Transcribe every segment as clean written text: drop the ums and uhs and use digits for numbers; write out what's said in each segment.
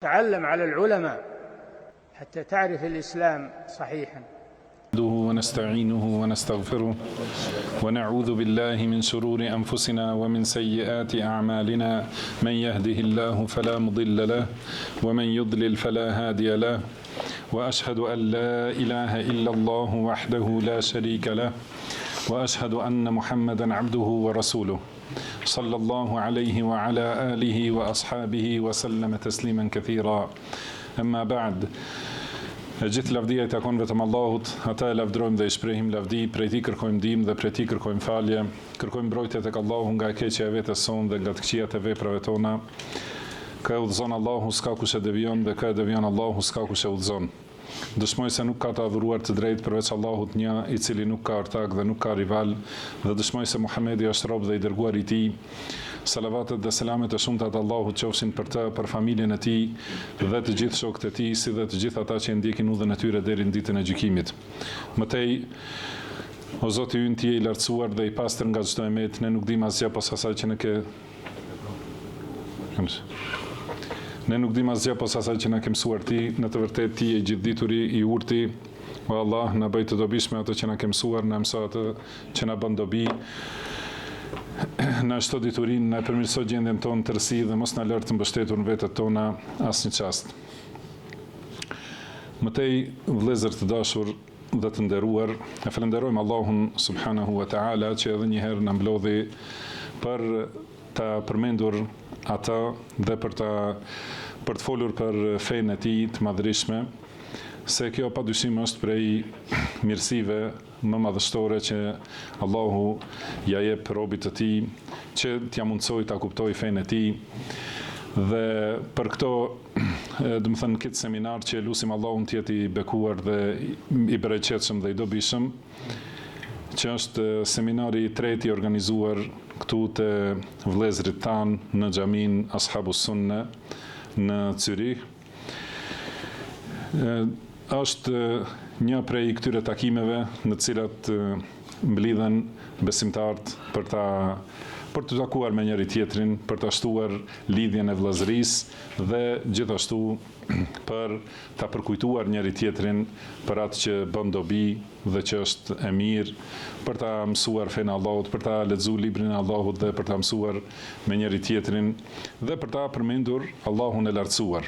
تعلم على العلماء حتى تعرف الإسلام صحيحا. ونستعينه ونستغفره ونعوذ بالله من شرور أنفسنا ومن سيئات أعمالنا من يهده الله فلا مضل له ومن يضلل فلا هادي له وأشهد أن لا إله إلا الله وحده لا شريك له وأشهد أن محمدا عبده ورسوله صلى الله عليه وعلى آله وأصحابه وسلم تسليما كثيرا. أما بعد. Gjithë lavdia I takon vetëm Allahut, ata e lavdrojmë dhe I shprehim lavdi, prej Tij kërkojmë ndihmë dhe prej Tij kërkojmë falje, kërkojmë mbrojtje tek Allahu nga e keqja e vetes sonë dhe nga të këqijat e veprave tona. Ka udhëzon Allahu s'ka kush e devijon dhe ka devijon Allahu s'ka kush e udhëzon. Dëshmoj se nuk ka të adhuruar të drejtë përveç Allahut një, I cili nuk ka ortak dhe nuk ka rival, dhe dëshmoj se Muhamedi është rob dhe I dërguar I Tij. Salavatet dhe selamet e shumta të Allahut qofshin për të, për familjen e tij dhe të gjithë shokët e tij, si dhe të gjithë ata që ndjekin udhën e tyre deri në ditën e gjykimit. Mëtej, o Zoti ynë Ti je I lartësuar dhe I pastër nga çdo emet, ne nuk dim asgjë pas asaj që na ke mësuar Ti, në të vërtetë Ti je I gjithdituri, I urti. O Allah, na bëj të dobishme ato që na ke mësuar, na mëso ato që na bën dobi. Në çdo diturin, na përmirëso gjendjen tonë të rësi dhe mos na lër të mbështetur në vetët tona asnjë çast. Mëtej, vëllezër të dashur dhe të nderuar, e falenderojmë Allahun subhanahu wa taala që edhe një herë na mblodhi për ta përmendur ata dhe për të folur për fenë e Tij të madhërisme, se kjo padyshim është prej mirësive më madhështore që Allahu ja jep robit të Tij, që t'ja mundsoj ta kuptoj fenë e Tij. Dhe për këto, do të thënë, këtë seminar që lutim Allahun të jetë I bekuar dhe I bereqetshëm dhe I dobishëm, që është seminari I tretë I organizuar këtu te vëllezërit tan në xhamin Ashabus Sunne në Zürich. Është një prej këtyre takimeve në të cilat mblidhen besimtarët për të takuar me njëri tjetrin, për të shtuar lidhjen e vëllazërisë dhe gjithashtu për ta përkujtuar njëri tjetrin për atë që bën dobi dhe që është e mirë, për ta mësuar fenë e Allahut, për ta lexuar librin e Allahut dhe për ta mësuar me njëri tjetrin dhe për ta përmendur Allahun e lartësuar.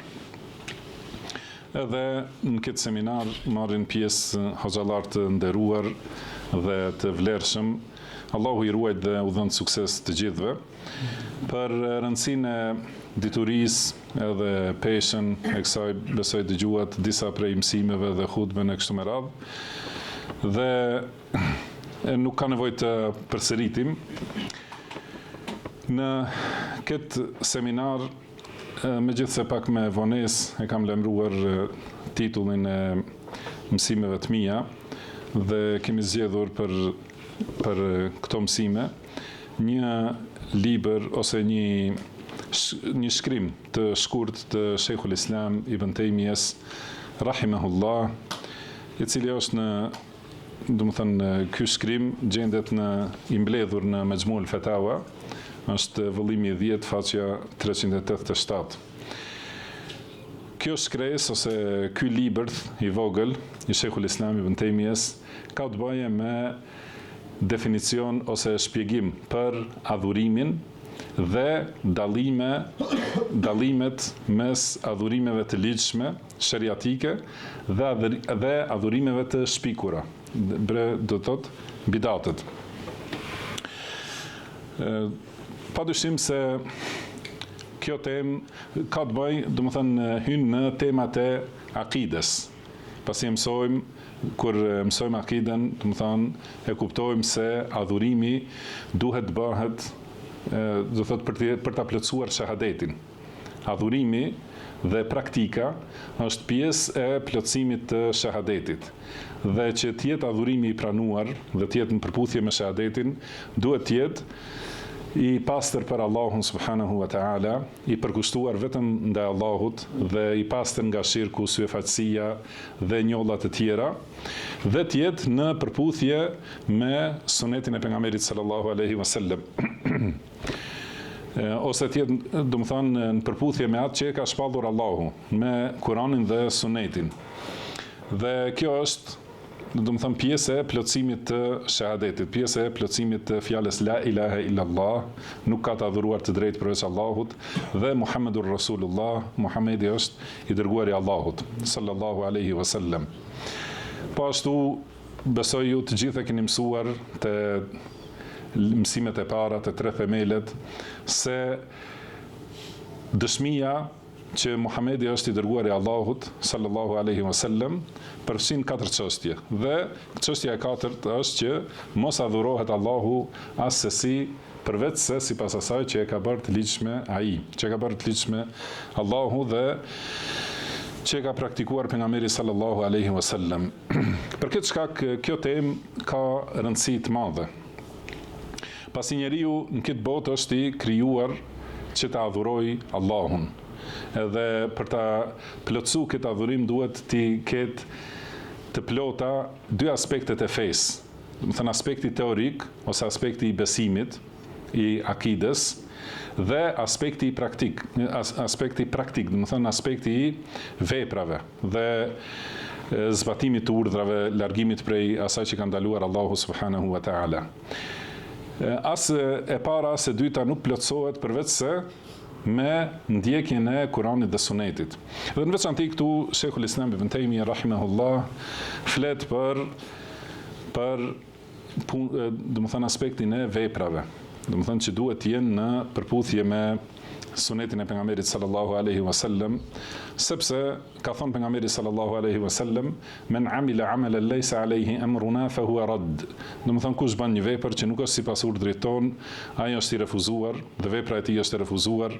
Edhe në këtë seminar marrin pjesë hoxhallar të nderuar dhe të vlerëshëm. Allahu I ruajt dhe u dhënë sukses të gjithëve. Për rëndësinë e diturisë edhe peshën e kësaj besoj dëgjuat disa prej mësimeve dhe hutbën e kështu me radhë. Dhe nuk ka nevojë të përsëritim. Në këtë seminar, megjithse pak me vonesë e kam lajmëruar titullin e mësimeve të mia dhe kemi zgjedhur për këto mësime një libër ose një shkrim të shkurt të Sheikhul Islam Ibn Taymiyes rahimahullah, I cili është ky shkrim gjendet I mbledhur në Majmu' al-Fatawa. Është vëllimi 10, faqja 387. Kjo shkresë ose ky libër I vogël I Sheikhul Islam Ibn Taymiyes ka të bëjë me definicion ose shpjegim për adhurimin dhe dallimet mes adhurimeve të ligjshme, shariatike dhe adhurimeve të shpikura, do të thotë bidatet. Padyshim se kjo temë ka të bëjë, do të thënë, hyn në temat e akides. Pasi kur mësojmë akiden, do të thënë, e kuptojmë se adhurimi duhet të bëhet, do të thotë, për ta plotësuar shahadetin. Adhurimi dhe praktika është pjesë e plotësimit të shahadetit. Dhe që të jetë adhurimi I pranuar dhe të jetë në përputhje me shahadetin, duhet të jetë I pastër për Allahun subhanahu wa taala, I përkushtuar vetëm ndaj Allahut dhe I pastër nga shirku, syefaqësia dhe njollat të tjera, dhe të jetë në përputhje me sunetin e pejgamberit sallallahu alaihi wasallam. ose tjetë, domethënë, në përputhje me atë që e ka shpallur Allahu me Kur'anin dhe Sunetin. Dhe kjo është, domethënë, pjesë e plotësimit të shahadetit, pjesë e plotësimit të fjalës la ilaha illallah, nuk ka të adhuruar të drejtë përveç Allahut, dhe Muhammedur Rasulullah, Muhamedi është i dërguari i Allahut, sallallahu alaihi wasallam. Po ashtu besoj ju të gjithë e keni mësuar të mësimet e para të 3 themelet se dëshmia që Muhamedi është i dërguari i Allahut sallallahu alaihi wasallam përfshin 4 çështje dhe çështja e 4 është që mos adhurohet Allahu asesi përveç se sipas asaj që e ka bërë të ligjshme ai, që e ka bërë të ligjshme Allahu dhe që e ka praktikuar pejgamberi sallallahu alaihi wasallam. Për këtë shkak kjo temë ka rëndësi të madhe. Pasi njeriu në këtë botë është i krijuar që ta adhurojë Allahun. Edhe për ta plotësuar këtë adhurim duhet të ketë të plota 2 aspektet e fesë. Do të thënë aspekti teorik ose aspekti i besimit, i akides, dhe aspekti praktik, do të thënë aspekti i veprave dhe zbatimit të urdhrave, largimit prej asaj që ka ndaluar Allahu subhanahu wa taala. As e para as e dyta nuk plotësohet përveç se me ndjekjen e Kuranit dhe Sunetit. Dhe në veçanti këtu Sheikhul Islam Ibn Taymiyah rahimahullah flet për domethënë aspektin e veprave. Domethënë që duhet të jenë në përputhje me Sunetin e pejgamberit sallallahu alaihi wasallam, sepse ka thënë pejgamberi sallallahu alaihi wasallam, "Men amila amalan laysa alaihi amruna fa huwa radd." Domethënë kush bën një vepër që nuk është sipas urdhrit ton, ai është i refuzuar dhe vepra e tij është e refuzuar.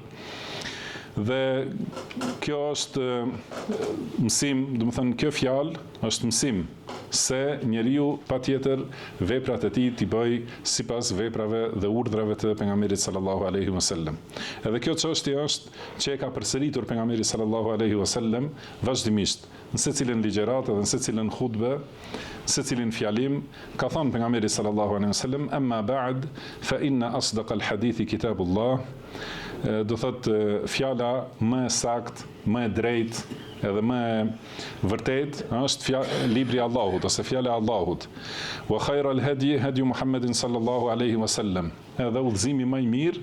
Dhe kjo është mësim, domethënë kjo fjalë është mësim se njeriu patjetër veprat e tij t'i bëj sipas veprave dhe urdhrave të pejgamberit sallallahu alaihi wasallam. Edhe kjo çështje është që e ka përsëritur pejgamberi sallallahu alaihi wasallam vazhdimisht në secilën ligjërat dhe në secilën hutbe, secilin fjalim, ka thënë pejgamberi sallallahu alaihi wasallam, "Amma ba'd fa inna asdaq al-hadithi kitabullah." Do thotë fjala më e saktë, më e drejtë edhe më e vërtet është libri i Allahut ose fjala e Allahut. Wa khayra al-hadi hadi Muhammedin sallallahu alaihi wasallam. Edhe udhëzimi më i mirë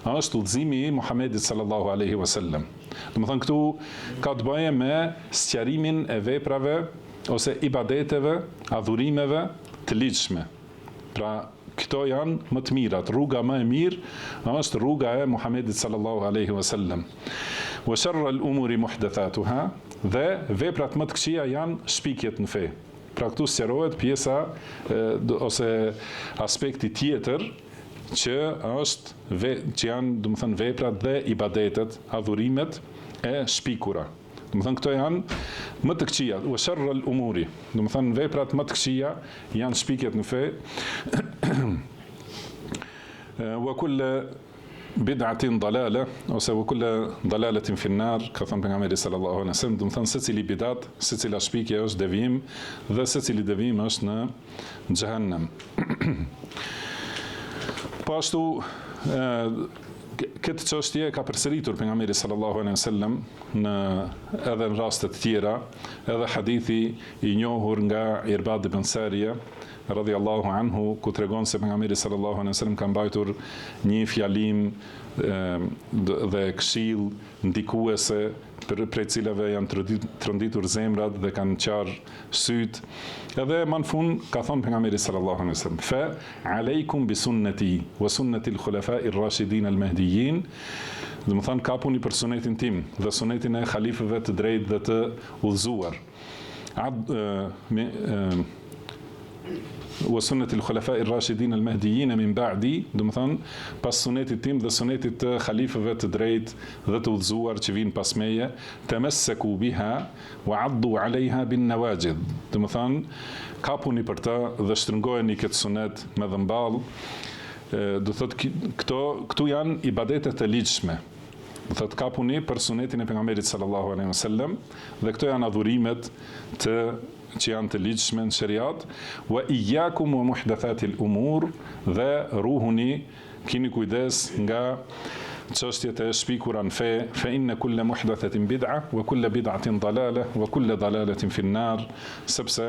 është udhëzimi i Muhamedit sallallahu alaihi wasallam. Domethënë këtu ka të bëjë me sqarimin e veprave ose ibadeteve, adhurimeve të ligjshme. Pra këto janë më të mirat. Rruga më e mirë është rruga e Muhamedit sallallahu alaihi wasallam. Wa sharra al-umuri muhdathatuha, dhe veprat më të këqija janë shpikjet në fe. Pra këtu sqarohet pjesa ose aspekti tjetër që është që janë, domethënë, veprat dhe ibadetet, adhurimet e shpikura. Domethënë këto janë më të këqija. Wa sharra al-umuri, domethënë veprat më të këqija janë shpikjet në fe. Wa kull bid'atin dalale ose wa kull dalaletin fi an-nar, ka thënë pejgamberi sallallahu alaihi wasallam, domethënë secili bidat, secila shpikje është devijim dhe secili devijim është në xhehenem. Po ashtu këtë çështje ka përsëritur pejgamberi sallallahu alaihi wasallam edhe në raste të tjera, edhe hadithi i njohur nga Irbad ibn Sariya radhiyallahu anhu, ku tregon se pejgamberi sallallahu alaihi wasallam ka mbajtur një fjalim dhe këshill ndikuese prej cilave janë trondittur zemrat dhe kanë qarë syt. Edhe më në fund ka thënë pejgamberi sallallahu alaihi wasallam, "Fa aleikum bi sunnati wa sunnati al-khulafa'i ar-rashidin al-mahdiyyin." Do të thonë kapuni për sunetin tim dhe sunetin e halifëve të drejtë dhe të udhëzuar. Wa sunnati al-khulafa'i ar-rashidin al-mahdiyyin min ba'di, do të thonë pas sunetit tim dhe sunetit të halifëve të drejtë dhe të udhëzuar që vinë pas meje, tamassaku biha wa 'addu 'alayha bin nawajid. Do të thonë kapuni për të dhe shtrëngojeni këtë sunet me dhëmball. Do thotë këtu janë ibadetet e ligjshme. Do thotë kapuni për sunetin e pejgamberit sallallahu alaihi wasallam dhe këto janë adhurimet që janë të ligjshme në shariat. Wa iyyakum wa muhdathatil umur, dhe ruhuni, keni kujdes nga çështjet e shpikura në fe, fa inna kulla muhdathatin bid'a wa kulla bid'atin dalale wa kulla dalalatin fi an-nar, sepse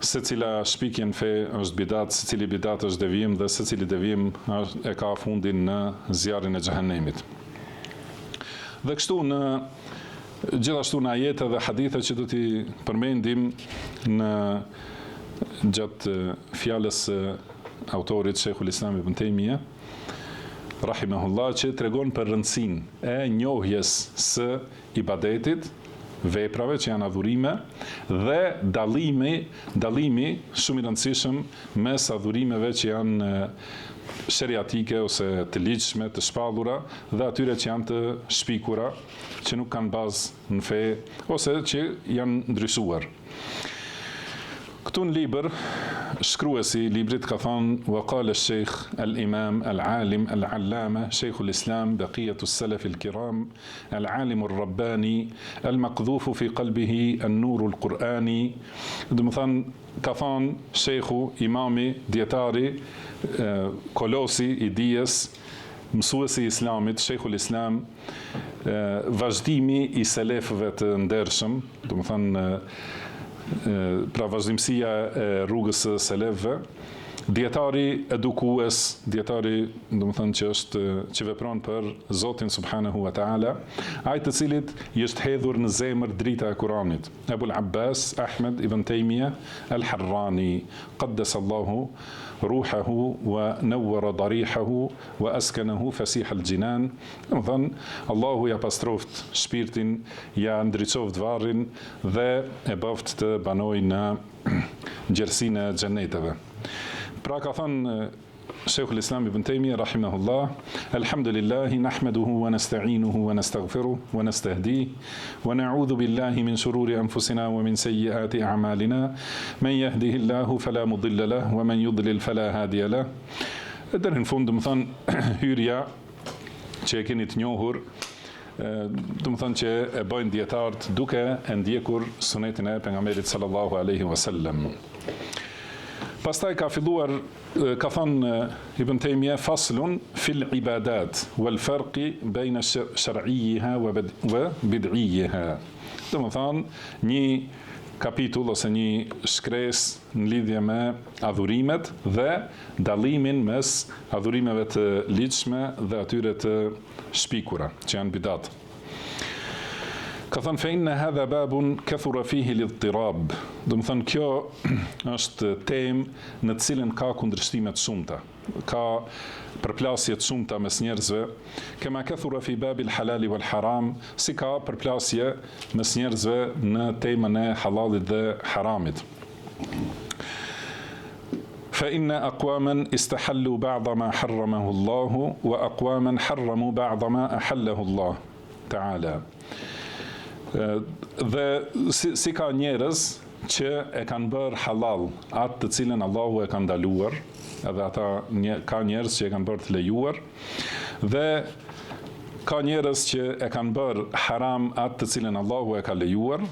secila shpikje në fe është bidat, secili bidat është devijim dhe secili devijim e ka fundin në zjarrin e xhehenemit. Dhe kështu gjithashtu në ajete dhe hadithe që do t'i përmendim në gjatë fjalës autorit Sheikhul Islam Ibn Taymija rahimahullah, që tregon për rëndësinë e njohjes së ibadetit, veprave që janë adhurime, dhe dallimi shumë i rëndësishëm mes adhurimeve që janë sheriatike ose të ligjshme, të shpallura, dhe atyre që janë të shpikura, që nuk kanë bazë në fe ose që janë ndryshuar. Këtu në libër, shkruesi i librit ka thënë: "Wa qala al-Sheikh al-Imam al-Alim al-Allama Sheikhul Islam baqiyatu as-Salaf al-Kiram al-Alim ar-Rabbani al-Maqdhufu fi qalbihi an-nur al-Qur'ani." Do të thënë, ka thënë Sheikhu, imami, dietari, kolosi i dijes, mësuesi i Islamit, Sheikhul Islam, vazhdimi i selefëve të ndershëm, do të thënë pra vazhdimësia e rrugës së selefëve, dietari edukues, dietari do të thënë që vepron për Zotin subhanahu wa taala, ai të cilit i është hedhur në zemër drita e Kuranit, Abul Abbas Ahmed ibn Taymija al-Harrani, qaddasallahu ruhahu wa nawwara darihahu wa askanahu fasih al-jinan. Do të thënë, Allahu ja pastroft shpirtin, ja ndriçoft varrin dhe e bëft të banoj në gjersinë e xheneteve. Pra ka thënë Sheikhul Islam Ibn Taymija rahimahullah: "Alhamdulillahi nahmaduhu wa nasta'inuhu wa nastaghfiruh wa nastahdihi wa na'udhu billahi min shururi anfusina wa min sayyiati a'malina, man yahdihillahu fala mudilla lahu wa man yudlil fala hadiya lahu." Deri në fund, do të thënë, hyrja që e keni të njohur, do të thënë që e bëjnë dietarët duke e ndjekur sunetin e pejgamberit sallallahu alaihi wasallam. Pastaj ka filluar, ka thënë Ibn Taymija: "Faslun fil ibadat wal farqi bayna shar'iyha wa bid'iyha." Do të thënë, një kapitull ose një shkresë në lidhje me adhurimet dhe dallimin mes adhurimeve të ligjshme dhe atyre të shpikura, që janë bidat. Ka thënë: "Fa inna hadha babun kathura fihi al-idtirab." Do të thënë, kjo është temë në të cilën ka kundërshtime të shumta, ka përplasje të shumta mes njerëzve, kema kathura fi babil halali wal haram, si ka përplasje mes njerëzve në temën e halalit dhe haramit. Fa inna aqwaman istahallu ba'da ma harramahu Allahu wa aqwaman harramu ba'da ma ahallahu Allah ta'ala. Dhe si ka njerëz që e kanë bërë halal atë të cilën Allahu e ka ndaluar, edhe ata ka njerëz që e kanë bërë të lejuar, dhe ka njerëz që e kanë bërë haram atë të cilën Allahu e ka lejuar.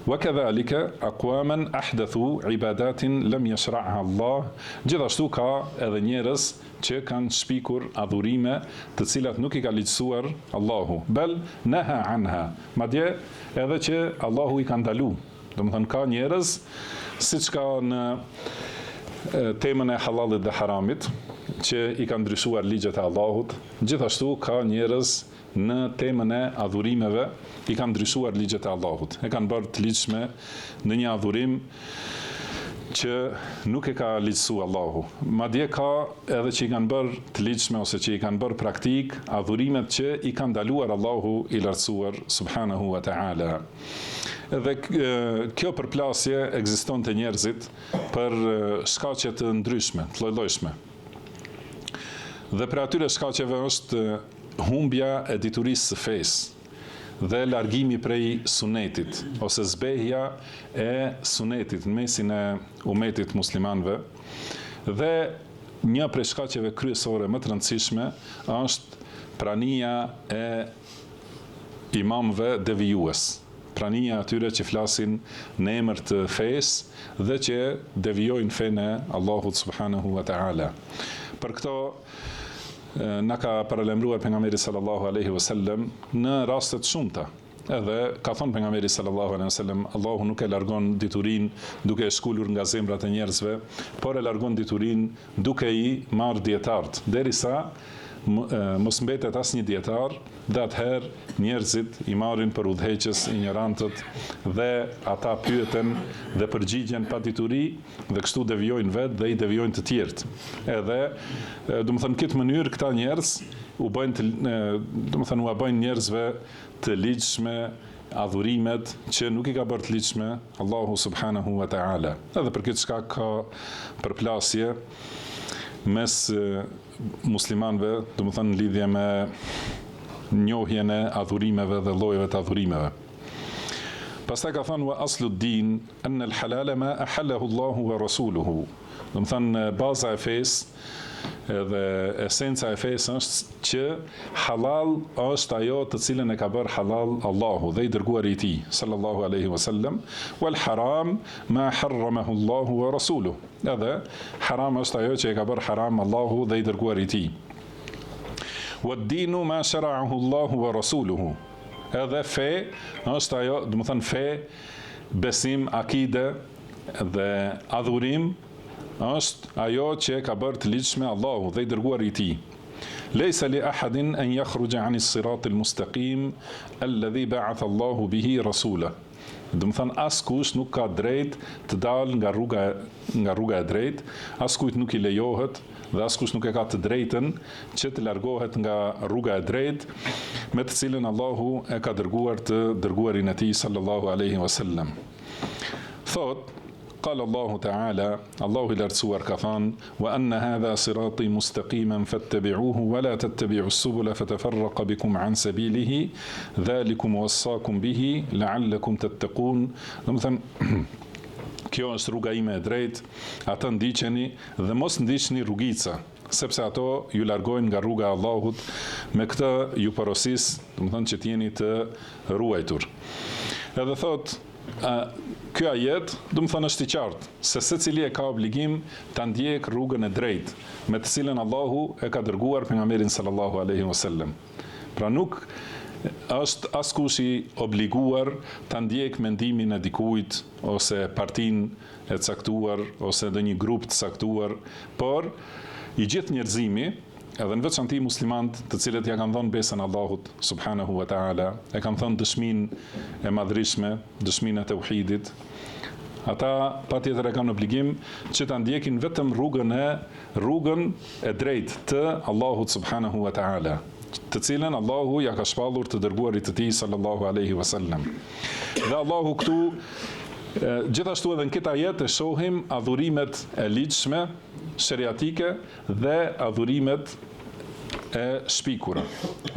Wa kadhalika aqwaman ahdathu ibadatin lam yashra'ha Allah. Gjithashtu ka edhe njerëz që kanë shpikur adhurime të cilat nuk i ka ligjësuar Allahu, bel naha anha, madje edhe që Allahu i ka ndalu. Do të thënë, ka njerëz, siç ka në temën e halalit dhe haramit, që i ka ndryshuar ligjet e Allahut, gjithashtu ka njerëz në temën e adhurimeve i kanë ndryshuar ligjet e Allahut. E kanë bërë të ligjshme në një adhurim që nuk e ka ligjësu Allahu. Madje ka edhe që i kanë bërë të ligjshme ose që i kanë bërë praktik adhurimet që i kanë ndaluar Allahu i lartësuar subhanahu wa ta'ala. Edhe kjo përplasje ekziston te njerëzit për shkaqe të ndryshme, të lloj-llojshme. Dhe për atyre shkaqeve është humbja e diturisë së fesë dhe largimi prej sunetit, ose zbehja e sunetit në mesin e umetit muslimanëve. Dhe një prej shkaqeve kryesore më të rëndësishme është prania e imamëve devijues, prania atyre që flasin në emër të fesë dhe që devijojnë fenë e Allahut subhanahu wa ta'ala. Për këto na ka paralajmëruar pejgamberi sallallahu alaihi wasallam në raste të shumta. Edhe ka thënë pejgamberi sallallahu alaihi wasallam, Allahu nuk e largon diturinë duke e shkulur nga zemrat e njerëzve, por e largon diturinë duke i marrë dietart, derisa mos mbetet asnjë dietar, dhe atëherë njerëzit i marrin për udhëheqës, ignorantët, dhe ata pyeten dhe përgjigjen pa dituri, dhe kështu devijojnë vetë dhe i devijojnë të tjerët. Edhe, domethënë këtë mënyrë këta njerëz u bëjnë njerëzve të ligjshme adhurimet që nuk i ka bërë të ligjshme Allahu subhanahu wa ta'ala. Edhe për këtë shkak ka përplasje mes muslimanëve, domethënë në lidhje me njohjen e adhurimeve dhe llojeve të adhurimeve. Pastaj ka thënë wa aslu din an al halala ma ahallahu Allahu wa rasuluhu. Domethënë baza e fesë edhe esenca e fesë është që halal është ajo të cilën e ka bërë halal Allahu dhe i dërguari i tij sallallahu alaihi wasallam, wal haram ma harramahu Allahu wa rasuluhu. Edhe haram është ajo që e ka bërë haram Allahu dhe i dërguari i tij. Wad dinu ma shara'ahu Allahu wa rasuluhu. Edhe fe është ajo, domethënë fe, besim, akide dhe adhurim është ajo që ka bërë të ligjshme Allahu dhe i dërguari i tij. Laysa li ahadin an yakhruja 'ani as-sirat al-mustaqim alladhi ba'atha Allahu bihi rasulahu. Domethënë askush nuk ka drejt të dalë nga rruga e drejtë, askujt nuk i lejohet dhe askush nuk e ka të drejtën që të largohet nga rruga e drejtë me të cilën Allahu e ka dërguar të dërguarin e tij sallallahu alaihi wasallam. Thot قال الله تعالى, Allahu i lartësuar ka thënë, wa anna hadha sirati mustaqiman fattabi'uhu wa la tattabi'u as-subula fatafarraqa bikum an sabilihi dhalikum wassakum bihi la'allakum tattaqun. Domethënë kjo është rruga ime e drejtë, atë ndiqeni dhe mos ndiqni rrugica, sepse ato ju largojnë nga rruga e Allahut, me këtë ju porosis, domethënë që t'jeni të ruajtur. Edhe thot ky ajet, domethënë është i qartë se secili e ka obligim ta ndjek rrugën e drejtë, me të cilën Allahu e ka dërguar pejgamberin sallallahu alaihi wasallam. Pra nuk është askush i obliguar ta ndjek mendimin e dikujt ose partinë e caktuar ose ndonjë grup të caktuar, por i gjithë njerëzimi, edhe në veçanti muslimant të cilët ja kanë dhënë besën Allahut subhanahu wa ta'ala, e kanë thënë dëshminë e madhrishme, dëshminë e tauhidit, ata patjetër e kanë obligim që ta ndjekin vetëm rrugën e drejtë të Allahut subhanahu wa ta'ala, të cilën Allahu ja ka shpallur të dërguarit të tij sallallahu alaihi wasallam. Dhe Allahu këtu gjithashtu edhe në këtë ajet e shohim adhurimet e ligjshme, sheriatike dhe adhurimet e shpikura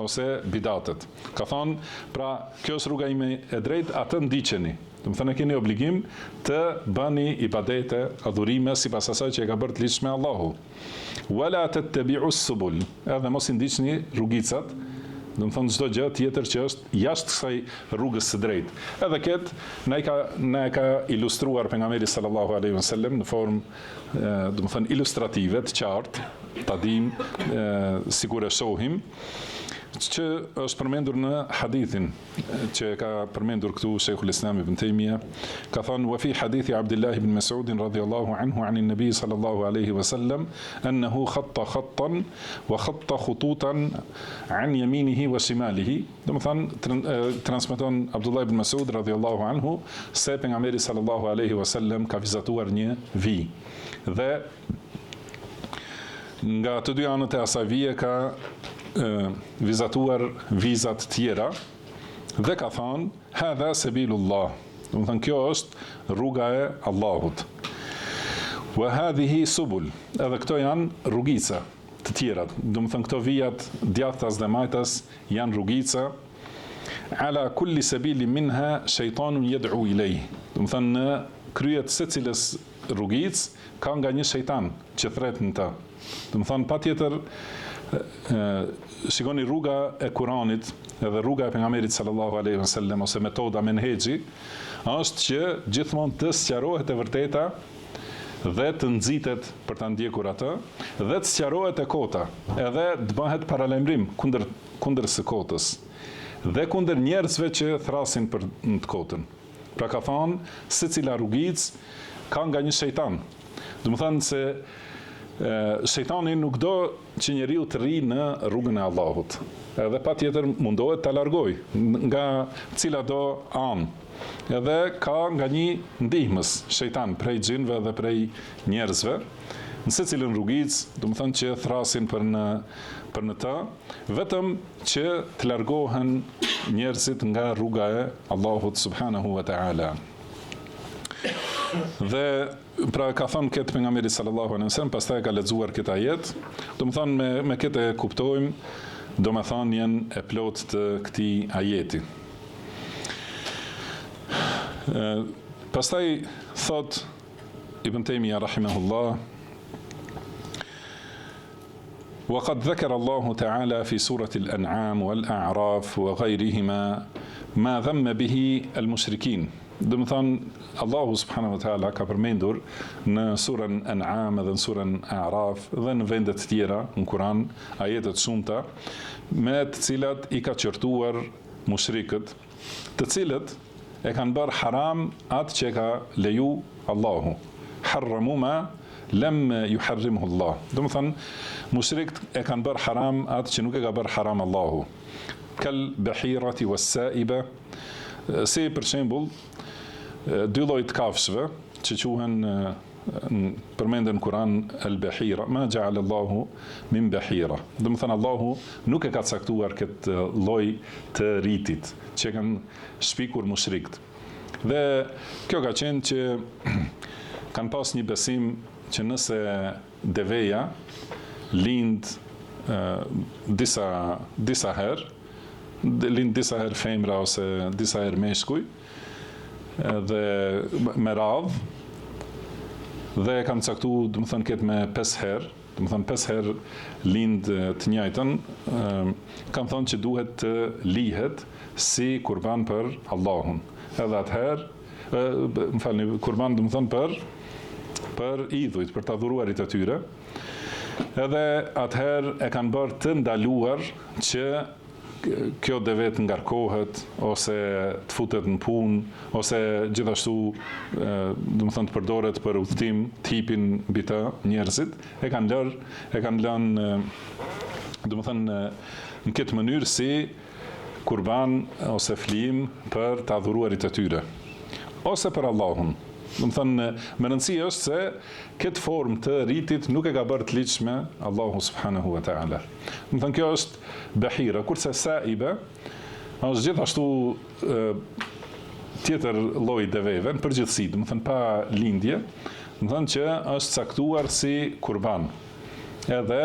ose bidatet. Ka thonë, pra kjo është rruga ime e drejtë, atë ndiqeni. Domethënë keni obligim të bëni ibadete, adhurime sipas asaj që e ka bërë të ligjshme Allahu. Wala tattabi'u as-subul, edhe mos i ndiqni rrugicat, domethënë çdo gjë tjetër që është jashtë kësaj rrugës së drejtë. Edhe këtë na e ka ilustruar pejgamberi sallallahu alaihi wasallam në formë domethënë ilustrative të qartë, ta dimë sikur e shohim, që është përmendur në hadithin që ka përmendur këtu Sheikhul Islam Ibn Taymija, ka thënë wa fi hadithi Abdullah ibn Mas'ud radhiyallahu anhu an an-nabi sallallahu alaihi wasallam annahu khatta khattan wa khatta khututan an yaminihi wa shimalihi. Domethënë transmeton Abdullah ibn Mas'ud radhiyallahu anhu se pejgamberi sallallahu alaihi wasallam ka vizatuar një vijë dhe nga të dy anët e asaj vije ka vizatuar vizat tjera dhe ka thënë hadha sabilullah, domethënë kjo është rruga e Allahut, wa hadhihi subul, edhe këto janë rrugica të tjera, domethënë këto vijat djathtas dhe majtas janë rrugica, ala kulli sabili minha shejtanun yad'u ilej, domethënë në kryet secilës rrugic ka nga një shejtan që thret në ta. Domethënë patjetër shikoni rruga e Kuranit edhe rruga e pejgamberit sallallahu alaihi wasallam ose metoda menhexhi është që gjithmonë të sqarohet e vërteta dhe të nxitet për ta ndjekur atë dhe të sqarohet e kota, edhe të bëhet paralajmërim kundër së kotës dhe kundër njerëzve që thrasin për të kotën. Pra ka thonë, secila rrugicë ka nga një shejtan. Do të thonë se shejtani nuk do që njeriu të rri në rrugën e Allahut. Edhe patjetër mundohet ta largoj nga cila do anë. Edhe ka nga një ndihmës shejtan prej xhinëve dhe prej njerëzve, në secilën rrugicë, do të thonë që thrasin për në të, vetëm që të largohen njerëzit nga rruga e Allahut subhanahu wa ta'ala. Dhe pra ka thonë këtë pejgamberi sallallahu alaihi wasallam, pastaj ka lexuar këtë ajet, do të thonë me këtë e kuptojmë domethënien e plot të këtij ajeti. Pastaj thot Ibn Taymija rahimahullah: وقد ذكر الله تعالى في سورة الأنعام والأعراف وغيرهما ما ذم به المشركين. Do të thonë, Allahu subhanahu wa taala ka përmendur në surën An'am dhe në surën A'raf dhe në vende të tjera në Kur'an ajete të shumta me të cilat i ka qortuar mushrikët, të cilët e kanë bërë haram atë që ka leju Allahu. Harramu ma lam yuharrimhu Allah. Do të thonë, mushrikët e kanë bërë haram atë që nuk e ka bërë haram Allahu. Kal bahirati was-sa'iba, si për shembull dy lloj të kafshëve që quhen përmenden në Kur'an al-bahira, ma ja'ala Allahu min bahira. Do të thënë Allahu nuk e ka caktuar këtë lloj të rritit që kanë shpikur mushrikët. Dhe kjo ka qenë që kanë pas një besim që nëse deveja lind disa herë femra ose disa herë meshkuj dhe me radhë, dhe kanë caktuar, do të thënë këtë me 5 herë, do të thënë 5 herë lind të njëjtën, kanë thënë që duhet të lihet si kurban për Allahun. Edhe atëherë, kurban do të thënë për idhujt, për të adhuruarit e tyre. Edhe atëherë e kanë bërë të ndaluar që kjo deve të ngarkohet ose të futet në punë ose gjithashtu do të thënë të përdoret për udhtim, të hipin mbi të njerëzit, e kanë lënë do të thënë në këtë mënyrë si kurban ose flim për të adhuruarit e tyre ose për Allahun. Do të thënë, me rëndësi është se këtë formë të rritit nuk e ka bërë të ligjshme Allahu subhanahu wa ta'ala. Do të thënë, kjo është bahira, kurse sa'iba është gjithashtu tjetër lloj deveve në përgjithësi, do të thënë pa lindje, do të thënë që është caktuar si kurban. Edhe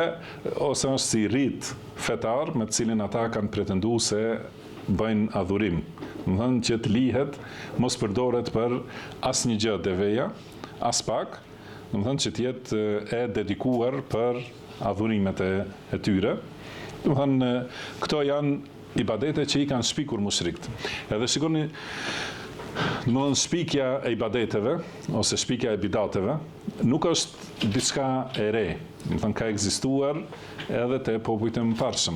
ose është si rit fetar me të cilin ata kanë pretenduar se bëjnë adhurim. Do të thënë që të lihet, mos përdoret për asnjë gjë deveja, as pak, do të thënë që të jetë e dedikuar për adhurimet e tyre. Do të thënë këto janë ibadete që i kanë shpikur mushrikët. Edhe shikoni, do të thënë shpikja e ibadeteve ose shpikja e bidateve nuk është diçka e re. Do të thënë ka ekzistuar edhe te popujt e mëparshëm.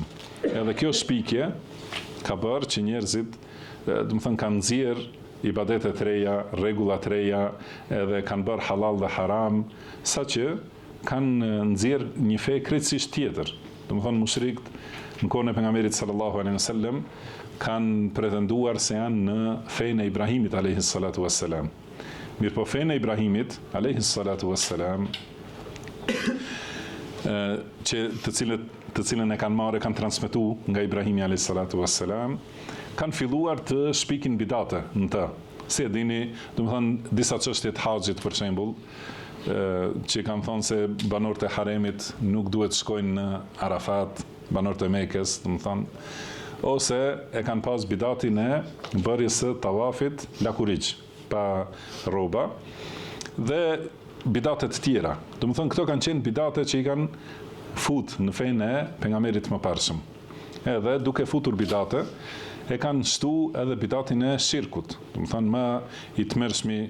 Edhe kjo shpikje ka bërë që njerëzit do të thënë kanë nxjerr ibadete të reja, rregulla të reja, edhe kanë bërë halal dhe haram, saqë kanë nxjerr një fe krejtësisht tjetër. Do të thënë mushrikët në kohën e pejgamberit sallallahu alaihi wasallam kanë pretenduar se janë në fenë e Ibrahimit alayhi salatu wassalam. Mirpo fenë e Ibrahimit alayhi salatu wassalam të cilën e kanë marrë, kanë transmetuar nga Ibrahimi alayhi salatu wassalam, kanë filluar të shpikin bidate në të. Si e dini, do të thënë disa çështje të haxhit për shembull, që kanë thonë se banorët e haremit nuk duhet shkojnë në Arafat, banorët e Mekës, do të thënë, ose e kanë pas bidatin e bërjes së tawafit lakuriç pa rroba dhe bidate të tjera. Do të thënë këto kanë qenë bidate që i kanë fut në fenë e pejgamberit më parshëm. Edhe duke futur bidate, e kanë shtu edhe bidatin e shirkut. Do të thënë më i tmerrshmi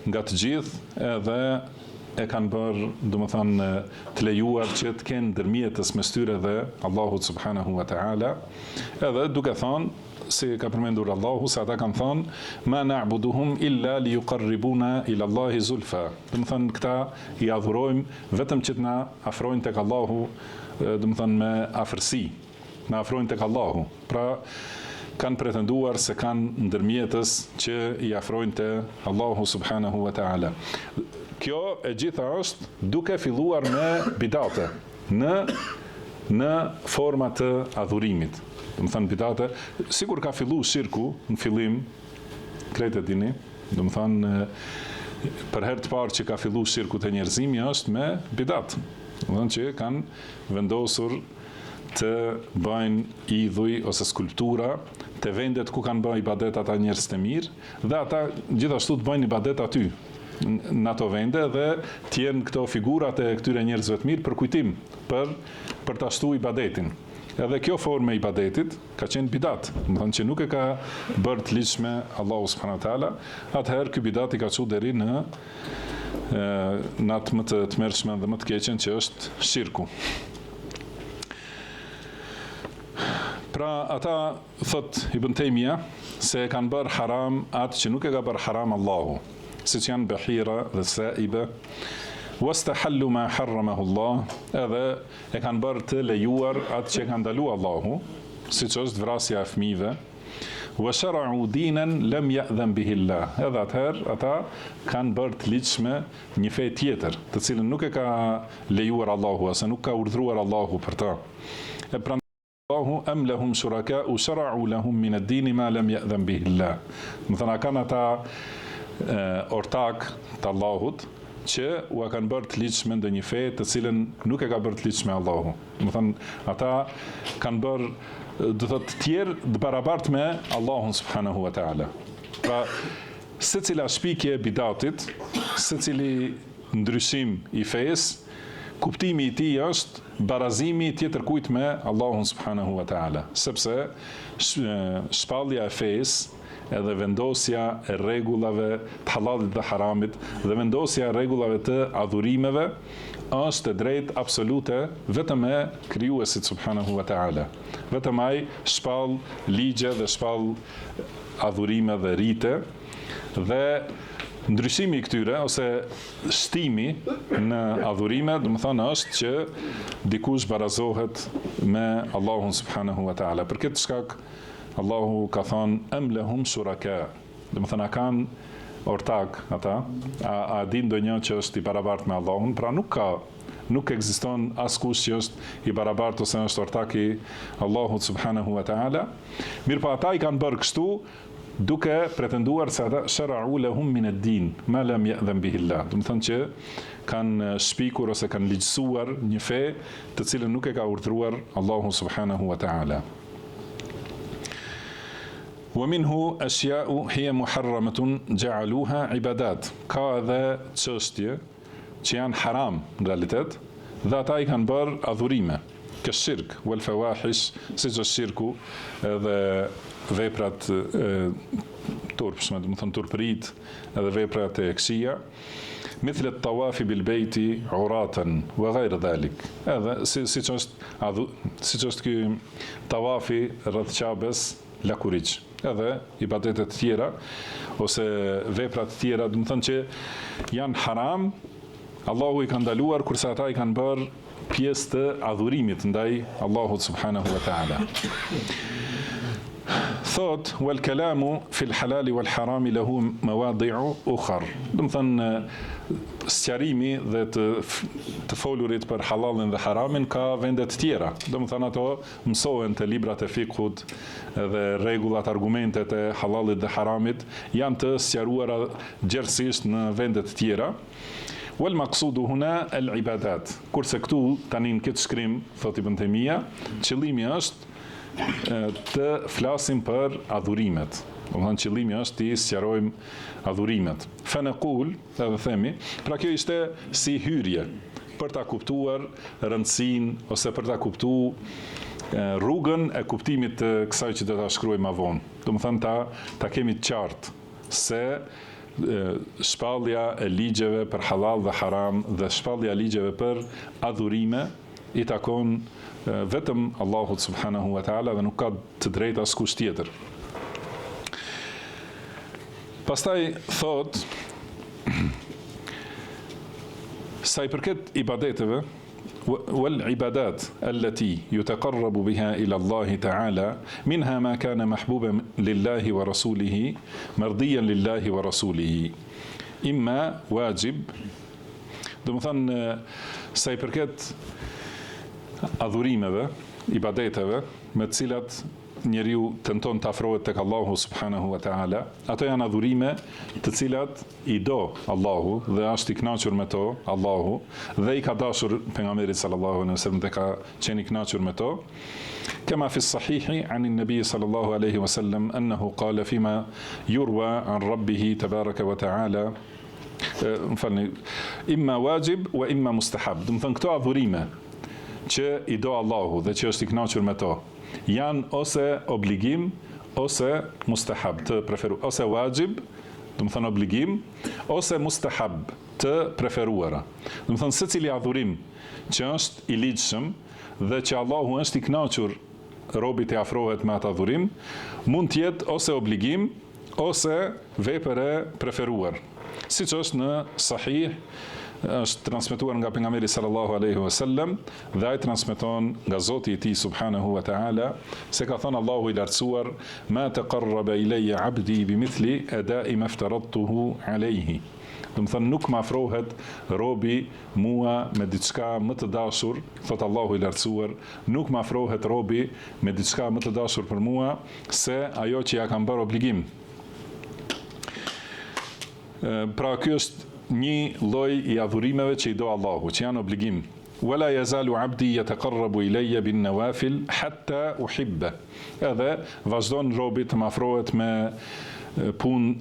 nga të gjithë, edhe e kanë bërë, domethënë, të lejuar që të kenë ndërmjetës mes tyre dhe Allahut subhanahu wa taala, edhe duke thënë si ka përmendur Allahu, se ata kanë thënë ma na'buduhum illa li yuqarribuna ila Allahi zulfa. Domethënë këta i adhurojmë vetëm që të na afrojnë tek Allahu, domethënë me afërsi, na afrojnë tek Allahu. Pra kanë pretenduar se kanë ndërmjetës që i afrojnë te Allahu subhanahu wa taala. Kjo e gjitha është duke filluar me bidate në forma të adhurimit. Domethënë bidate, sikur ka fillu shirku në fillim, krejt e dini, domethënë për herë të parë që ka fillu shirku te njerëzimi është me bidat. Domethënë që kanë vendosur të bëjnë idhuj ose skulptura te vendet ku kanë bërë ibadet ata njerëz të mirë, dhe ata gjithashtu të bëjnë ibadet aty në ato vende, dhe të jenë këto figurat e këtyre njerëzve të mirë për kujtim, për ta shtuar ibadetin. Edhe kjo formë e ibadetit ka qenë bidat, domethënë që nuk e ka bërë të ligjshme Allahu subhanahu wa taala, atëherë ky bidat i ka çuar deri në atë më të tmerrshme dhe më të keqen që është shirku. Pra ata thot Ibn Taymija se kanë bërë haram atë që nuk e ka bërë haram Allahu, siç janë bahira dhe saiba, wastahallu ma harramahu Allah, edhe e kanë bërë të lejuar atë që ka ndaluar Allahu, siç është vrasja e fëmijëve, wa shara'u dinan lam ya'dhan bihi Allah, edhe atëherë ata kanë bërë të ligjshme një fe tjetër, të cilën nuk e ka lejuar Allahu, ose nuk ka urdhëruar Allahu për ta. E Allahu am lahum shuraka shara'u lahum min ad-din ma lam ya'dhan bihi Allah. Domethënë kanë ata ortak të Allahut që u kanë bërë të ligjshme ndonjë fe të cilën nuk e ka bërë të ligjshme Allahu. Domethënë ata kanë bërë, do thotë, të tjerë të barabartë me Allahun subhanahu wa taala. Pra secila shpikje e bidatit, secili ndryshim i fesë, kuptimi i tij është barazimi tjetër kujt me Allahun subhanahu wa taala, sepse shpallja e fesë edhe vendosja e rregullave të halalit dhe haramit dhe vendosja e rregullave të adhurimeve është e drejtë absolute vetëm e krijuesit subhanahu wa taala. Vetëm ai shpall ligje dhe shpall adhurime dhe rite, dhe ndryshimi i këtyre ose shtimi në adhurime, domethënë është që dikush barazohet me Allahun subhanahu wa taala. Për këtë shkak Allahu ka thënë am lahum shuraka, domethënë kanë ortak ata, a din ndonjë që është i barabartë me Allahun, pra nuk ekziston askush që është i barabartë ose është ortak i Allahut subhanahu wa taala. Mirë, pa ata i kanë bërë kështu duke pretenduar se ata shara'u lahum min ad-din ma lam ya'dhan bihi Allah, domethënë që kanë shpikur ose kanë ligjësuar një fe të cilën nuk e ka urdhëruar Allahu subhanahu wa taala. ومنه أشياء هي محرمة جعلوها عبادات. Ka edhe çështje që janë haram në realitet dhe ata i kanë bërë adhurime, ka shirk wal fawahish, siç është shirku edhe veprat turpshme, domethënë turpërit edhe veprat e këqija, مثل الطواف بالبيت عراة وغير ذلك. Edhe siç është ky tawafi rreth Qabes lakuriç, edhe ibadetet të tjera ose veprat të tjera, domethënë që janë haram, Allahu i ka ndaluar, kurse ata i kanë bërë pjesë të adhurimit ndaj Allahut subhanahu wa taala. Thot wal kalamu fil halali wal harami lahu mawadi'u ukhar. Domethënë sqarimi dhe të folurit për halalin dhe haramin ka vende të tjera. Domethënë ato mësohen te librat e fikut dhe rregullat, argumentet e halalit dhe haramit janë të sqaruara gjerësisht në vende të tjera. Wal maqsudu huna al ibadat. Kurse këtu tani në këtë shkrim, thot Ibn Taymija, qëllimi është të flasim për adhurimet. Domethënë qëllimi është të sqarojmë adhurimet. Fa naqul, edhe themi, pra kjo ishte si hyrje për ta kuptuar rëndësinë ose për ta kuptuar rrugën e kuptimit të kësaj që do ta shkruaj më vonë. Domethënë ta kemi të qartë se shpallja e ligjeve për halal dhe haram dhe shpallja e ligjeve për adhurime i takon vetëm Allahut subhanahu wa taala dhe nuk ka të drejtë askush tjetër. Pastaj thot sa i përket ibadeteve والعبادات التي يتقرب بها إلى الله تعالى منها ما كان محبوبا لله ورسوله مرضيا لله ورسوله إما واجب do të thënë sa i përket adhurimeve, ibadeteve me të cilat njeriu tenton të afrohet tek Allahu subhanahu wa taala, ato janë adhurime të cilat i do Allahu dhe është i kënaqur me to Allahu dhe i ka dashur pejgamberit sallallahu alaihi wasallam dhe ka qenë i kënaqur me to. كما في الصحيح عن النبي صلى الله عليه وسلم أنه قال فيما يروى عن ربه تبارك وتعالى إما واجب وإما مستحب. Do të thënë këto adhurime që i do Allahu dhe që është i kënaqur me to janë ose obligim ose mustahab të preferuar, ose wajib, do të thënë obligim, ose mustahab të preferuara. Do të thënë secili adhurim që është i ligjshëm dhe që Allahu është i kënaqur robit e afrohet me atë adhurim, mund të jetë ose obligim ose vepër e preferuar. Siç është në Sahih, është transmetuar nga pejgamberi sallallahu alaihi wasallam dhe ai transmeton nga Zoti i tij subhanahu wa taala se ka thënë Allahu i lartësuar ma taqarraba ilayya 'abdi bimithli ada'i ma aftaradtuhu alayhi. Do të thënë nuk më afrohet robi mua me diçka më të dashur, thot Allahu i lartësuar, nuk më afrohet robi me diçka më të dashur për mua se ajo që ja kam bërë obligim. Pra ky është një lloj i adhurimeve që i do Allahu, që janë obligim. Wala yazalu 'abdi yataqarrabu ilayya bin nawafil hatta uhibba. Edhe vazhdon robi të më afrohet me punë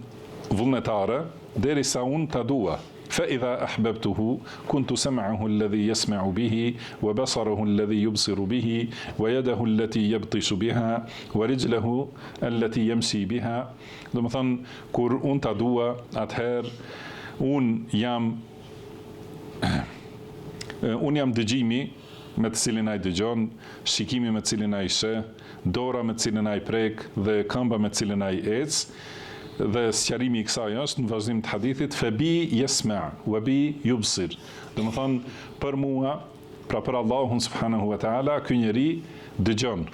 vullnetare derisa unë ta dua. فإذا أحببته كنت سمعه الذي يسمع به وبصره الذي يبصر به ويده التي يبطش بها ورجله التي يمشي بها. Do të thënë kur unë ta dua, atëherë unë jam dëgjimi me të cilin ai dëgjon, shikimi me të cilin ai sheh, dora me të cilin ai prek dhe këmba me të cilin ai ec. Dhe sqarimi i kësaj është në vazhdim të hadithit fabi yasma' wa bi yubsir. Do të thonë për mua, pra për Allahun subhanahu wa taala, ky njeri dëgjon,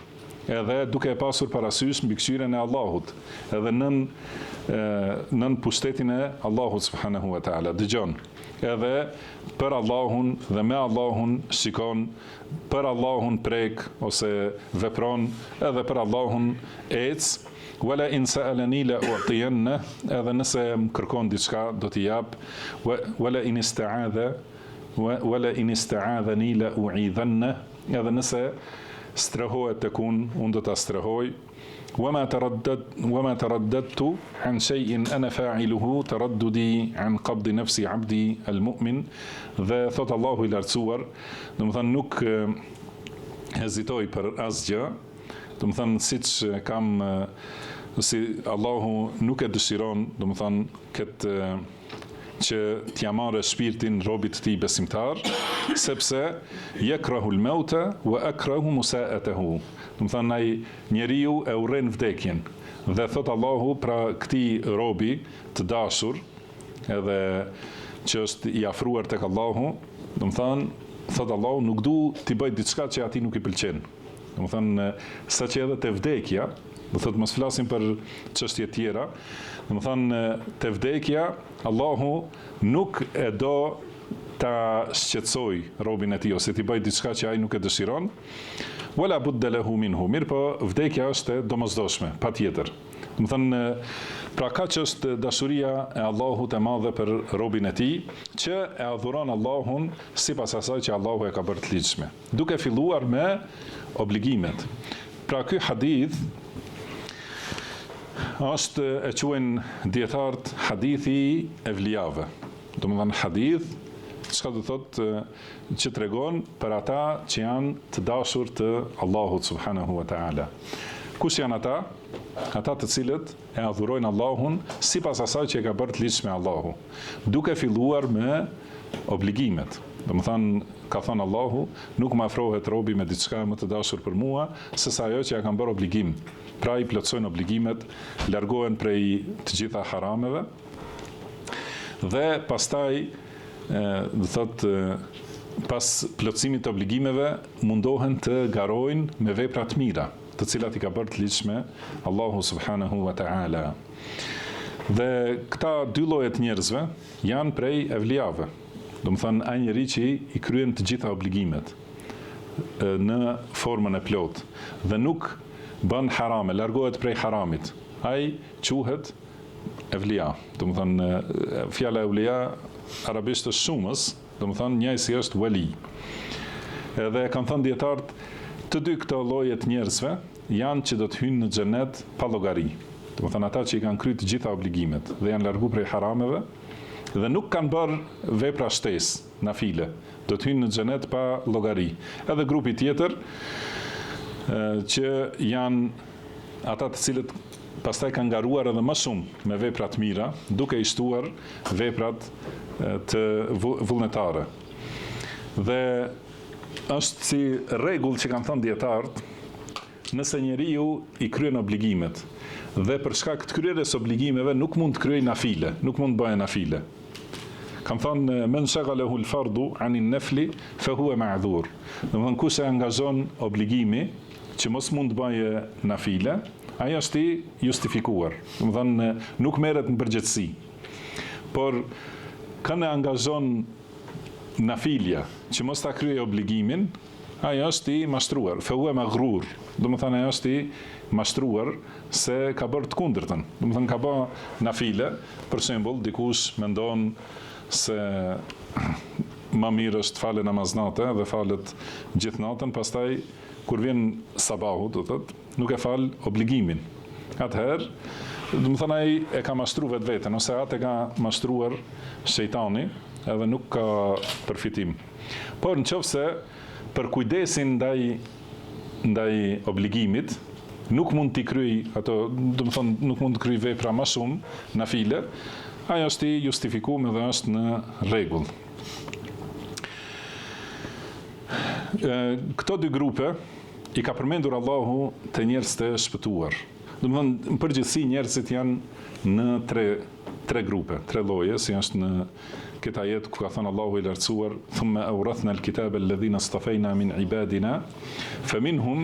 edhe duke e pasur parasysh mbikëqyrjen e Allahut, edhe nën pushtetin e Allahut subhanahu wa taala dëgjon. Edhe për Allahun dhe me Allahun shikon, për Allahun prek ose vepron, edhe për Allahun ec. Wala in sa'alani la u'tiyanna, edhe nëse më kërkon diçka do t'i jap. Wala in ista'adhani la u'idhanna, edhe nëse strehohet tek unë do ta strehoj. وما ترددت عن شيء أنا فاعله ترددي عن قبض نفس عبدي المؤمن. Dhe thot Allahu i lartësuar, do të thënë nuk hezitoj për asgjë, do të thënë siç kam si Allahu nuk e dëshiron, do të thënë këtë që t'ja marrë shpirtin robit të tij besimtar, sepse yakrahul mauta wa akrahu musa'atahu. Do të thënë ai njeriu e urren vdekjen. Dhe thot Allahu pra këtij robi të dashur, edhe që është i afruar tek Allahu, do të thënë thot Allahu nuk du t'i bëj diçka që atij nuk i pëlqen. Do të thënë saqë edhe te vdekja, do thotë mos flasim për çështje tjera, do të thënë te vdekja Allahu nuk e do ta shqetësoj robin e tij ose t'i bëj diçka që ai nuk e dëshiron. Wala budda lahu minhu. Mirpo vdekja është e domosdoshme, patjetër. Do të thënë pra kaq është dashuria e Allahut e madhe për robin e tij, që e adhuron Allahun sipas asaj që Allahu e ka bërë të ligjshme, duke filluar me obligimet. Pra ky hadith është e quajnë dietarët hadithi e vlijave. Do të thënë hadith çka do thotë që tregon për ata që janë të dashur të Allahut subhanahu wa taala. Kush janë ata? Ata të cilët e adhurojnë Allahun sipas asaj që e ka bërë të ligjshme Allahu, duke filluar me obligimet. Domethënë, ka thënë Allahu, nuk më afrohet robi me diçka më të dashur për mua, sesa ajo që ja kam bërë obligim. Pra i plotësojnë obligimet, largohen prej të gjitha harameve, dhe pastaj, do thotë, pas plotësimit të obligimeve, mundohen të garojnë me vepra të mira, të cilat i ka bërë të ligjshme Allahu subhanahu wa ta'ala. Dhe këta dy lloje të njerëzve janë prej evlijave. Do të thënë, ai njeri që i kryen të gjitha obligimet në formën e plot dhe nuk bën harame, largohet prej haramit. Ai quhet evlija. Do të thënë, fjala evlija arabisht është shumës, do të thënë njësi është wali. Edhe kanë thënë dietarët, të dy këto lloje të njerëzve janë që do të hyjnë në xhenet pa llogari. Do të thënë ata që i kanë kryer të gjitha obligimet dhe janë larguar prej harameve dhe nuk kanë bërë vepra shtesë, nafile, do të hyjnë në xhenet pa llogari. Edhe grupi tjetër që janë ata të cilët pastaj kanë garuar edhe më shumë me vepra të mira, duke i shtuar veprat të vullnetare. Dhe është si rregull që kanë thënë dietarët, nëse njeriu i kryen obligimet dhe për shkak të kryerjes obligimeve nuk mund të kryejë nafile, nuk mund të bëjë nafile. Kanë thënë men shaghalahu al-fardu anin nafli fa huwa ma'dhur. Domethënë kush e angazhon obligimi që mos mund të bëjë nafile, ai është i justifikuar. Domethënë nuk merret në përgjegjësi. Por kanë angazhon nafilja që mos ta kryejë obligimin, ai është i mashtruar, fa huwa maghrur. Domethënë ai është i mashtruar se ka bërë të kundërtën. Domethënë ka bërë nafile, për shembull, dikush mendon se më mirë është falë namaznate dhe falet gjithë natën, pastaj kur vjen sabahu, do thotë, nuk e fal obligimin. Atëherë, domethënë ai e ka mashtruar vetveten ose atë ka mashtruar shejtani, edhe nuk ka përfitim. Por nëse për kujdesin ndaj obligimit nuk mund t'i kryej ato, domethënë nuk mund të kryej vepra më shumë nafile, ai është i justifikuar dhe është në rregull. Këto dy grupe i ka përmendur Allahu të njerëz të shpëtuar. Domethënë në përgjithësi njerëzit janë në tre grupe, tre lloje, si është në këtë ajet ku ka thënë Allahu i lartësuar, thumma awrathna al-kitaba alladhina istafayna min ibadina faminhum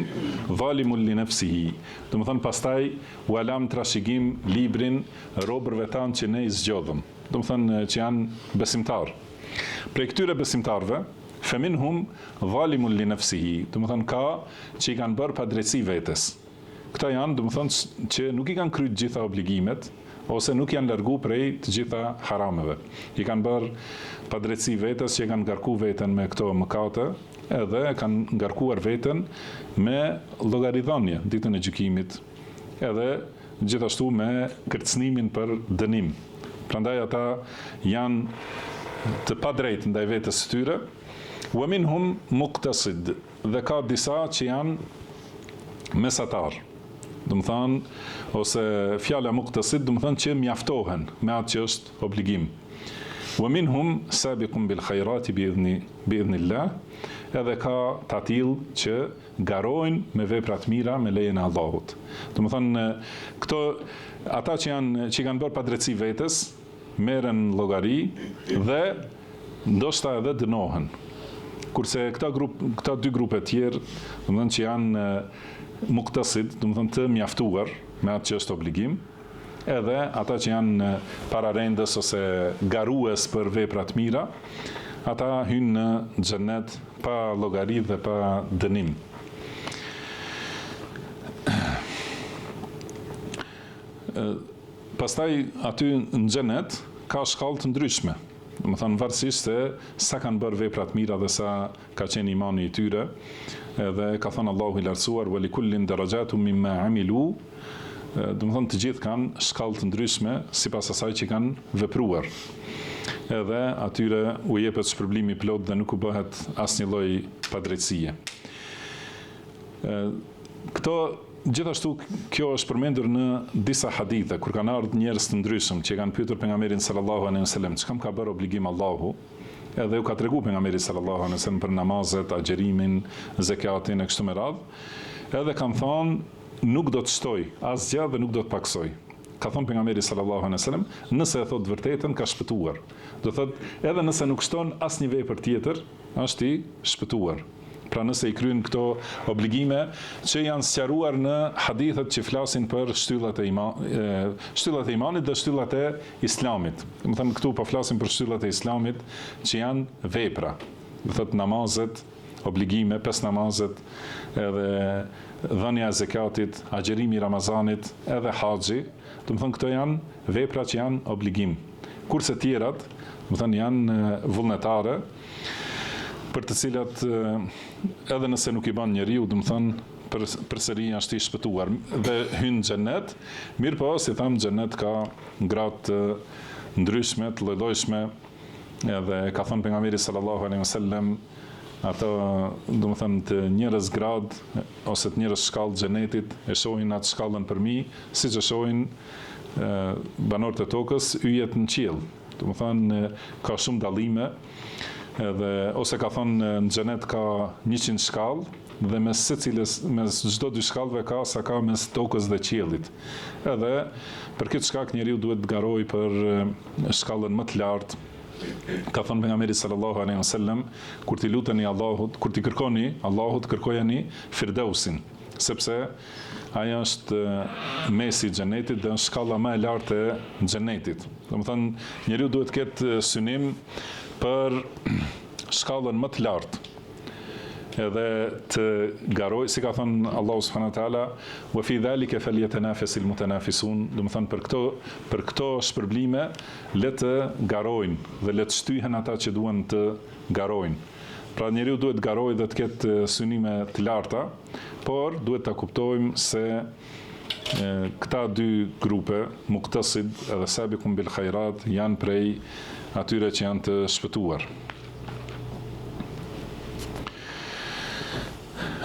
zalimun li nafsihi. Domethënë pastaj u alam trashëgim librin robërve tanë që ne i zgjodhëm. Domethënë që janë besimtar. Prej këtyre besimtarve, faminhum zalimun li nafsihi. Domethënë ka që i kanë bërë padrejtësi vetes. Këta janë, domethënë që nuk i kanë kryer të gjitha obligimet, ose nuk janë largu prej të gjitha harameve. I kanë bërë padrejtësi vetes që kanë ngarkuar veten me këto mëkate, edhe kanë ngarkuar veten me llogaridhënie ditën e gjykimit, edhe gjithashtu me kërcënimin për dënim. Prandaj ata janë të padrejtë ndaj vetes së tyre. Wa minhum muqtasid, dhe ka disa që janë mesatar. Domethënë, ose fjala muqtasid, domethënë që mjaftohen me atë që është obligim. Wa minhum sabiqun bil khairati bi idhnillah, edhe ka të tillë që garojnë me vepra të mira me lejen e Allahut. Domethënë, këto ata që kanë bërë padrejtësi vetes, merren llogari dhe ndoshta edhe dënohen. Kurse këta dy grupe tjerë, domethënë që janë muqtasid, domethënë të mjaftuar me atë që është obligim, edhe ata që janë pararendës ose garues për vepra të mira, ata hynë në xhenet pa llogari dhe pa dënim. Pastaj aty në xhenet ka shkallë të ndryshme. Domethënë varësisht se sa kanë bërë vepra të mira dhe sa ka qenë imani i tyre, edhe ka thënë Allahu i lartësuar wa likullin darajatun mimma amilu, domethënë të gjithë kanë shkallë të ndryshme sipas asaj që kanë vepruar. Edhe atyre u jepet shpërblimi plot dhe nuk u bëhet asnjë lloj padrejtësie. Këto Gjithashtu kjo është përmendur në disa hadithe kur kanë ardhur njerëz të ndryshëm që kanë pyetur pejgamberin sallallahu alaihi wasallam çka ka bërë obligim Allahu, edhe u ka treguar pejgamberi sallallahu alaihi wasallam për namazet, agjerimin, zakatin e kështu me radhë, edhe kanë thonë nuk do të shtoj asgjë dhe nuk do të paksoj. Ka thonë pejgamberi sallallahu alaihi wasallam, nëse e thot vërtetën ka shpëtuar. Do thotë edhe nëse nuk shton asnjë vepër tjetër, është i shpëtuar. Pra nëse i kryen këto obligime që janë sqaruar në hadithet që flasin për shtyllat e imanit dhe shtyllat e islamit. Do të thënë këtu po flasim për shtyllat e islamit që janë vepra. Do thotë namazet, obligime, 5 namazet, edhe dhënia e zakatit, agjerimi i Ramazanit, edhe haxhi. Do të thënë këto janë vepra që janë obligim. Kurse tjerat, do të thënë janë vullnetare, për të cilat edhe nëse nuk i bën njeriu, do të thënë përsëri është i shpëtuar dhe hyn në xhenet. Mirë po, si tham, xhenet ka gratë ndryshme, të lloj-llojshme, edhe ka thënë pejgamberi sallallahu alaihi wasallam, ato do të thënë të njerëz grad ose të njerëz shkallë xhenetit e shohin atë shkallën përmi, siç e shohin banorët e tokës yjet në qiell. Do të thënë ka shumë dallime. Edhe ose ka thonë në xhenet ka 100 shkallë dhe mes çdo 2 shkallëve ka sa ka mes tokës dhe qiellit. Edhe për këtë shkak njeriu duhet të garojë për shkallën më të lartë. Ka thonë pejgamberi sallallahu alaihi wasallam, kur ti luteni Allahut, kur ti kërkoni Allahut, kërkojeni Firdausin, sepse ajo është mesi i xhenetit dhe është shkalla më e lartë e xhenetit. Domethënë njeriu duhet të ketë synim për shkallën më të lartë, edhe të garoj, si ka thënë Allahu subhanahu wa taala, wa fi dhalika falyatanafasil mutanafisun, do të thënë për këto shpërblime le të garojnë dhe le të shtyhen ata që duan të garojnë. Pra njeriu duhet të garojë dhe të ketë synime të larta, por duhet ta kuptojmë se këta 2 grupe, muqtasid edhe sabiqun bil khairat, janë prej atyre që janë të shpëtuar.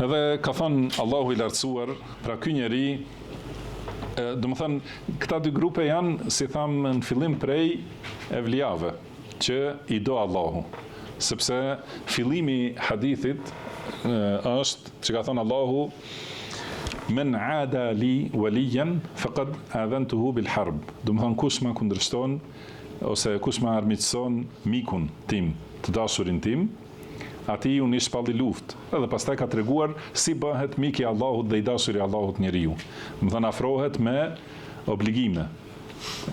Edhe ka thonë Allahu i lartësuar, pra ky njeri, do të thënë, këta 2 grupe janë, si thamë në fillim, prej evlijave, që i do Allahu. Sepse fillimi hadithit është që ka thonë Allahu, men ada li waliyan faqad adhantuhu bil harb. Do të thënë kush më kundërshton ose kush më armiqson mikun tim, të dashurin tim, ati unë i shpalli luftë. Edhe pastaj ka treguar si bëhet miki i Allahut dhe i dashuri i Allahut njeriu. Do të thënë afrohet me obligime,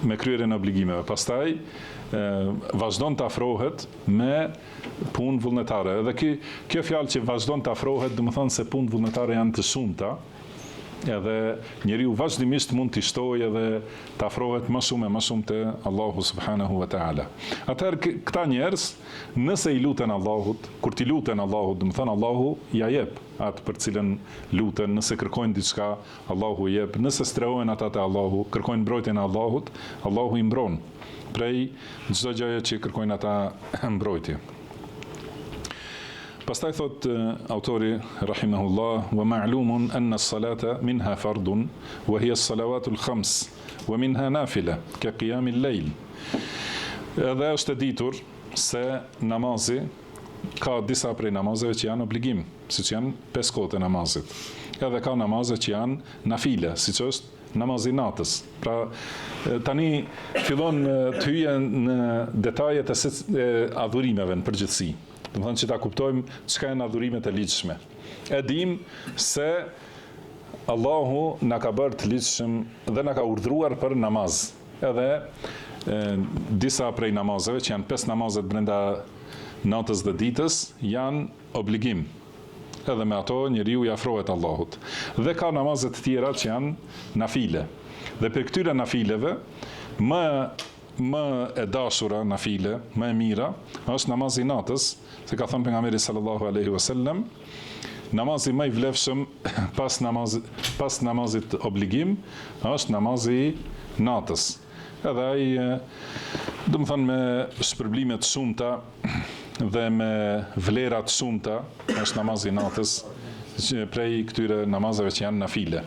me kryerjen e obligimeve. Pastaj vazhdon të afrohet me punë vullnetare. Edhe kjo fjalë që vazhdon të afrohet, do të thënë se punë vullnetare janë të shumta, edhe njeriu vazhdimisht mund të shtojë edhe të afrohet më shumë te Allahu subhanahu wa taala. Atëherë këta njerëz, nëse i luten Allahut, kur ti luten Allahut, do të thënë Allahu ja jep atë për cilën luten, nëse kërkojnë diçka, Allahu i jep, nëse strehojnë ata te Allahu, kërkojnë mbrojtjen e Allahut, Allahu i mbron prej çdo gjëje që kërkojnë ata mbrojtje. Pastaj thot autori rahimahullah, wa ma'lumun anna as-salata minha fardun wa hiya as-salawatul khams wa minha nafila ka qiyamil layl. Edhe është e ditur se namazi ka disa prej namazeve që janë obligim, siç janë 5 kohët e namazit. Edhe ka namaze që janë nafile, siç është namazi natës. Pra tani fillon të hyjë në detajet e adhurimeve në përgjithësi. Do të thënë që ta kuptojmë çka janë adhurimet e ligjshme. E dim se Allahu na ka bërë të ligjshëm dhe na ka urdhëruar për namaz. Edhe disa prej namazeve, që janë 5 namazet brenda natës dhe ditës, janë obligim. Edhe me ato njeriu i afrohet Allahut. Dhe ka namazet të tjera që janë nafile. Dhe për këtyre nafileve, më e dashura nafile, më e mira, është namazi i natës, se ka thënë pejgamberi sallallahu alaihi wasallam, namazi më i vlefshëm pas namazit obligim është namazi i natës. Edhe ai, do të thënë, me shpërblime të shumta dhe me vlera të shumta është namazi i natës, prej këtyre namazeve që janë nafile.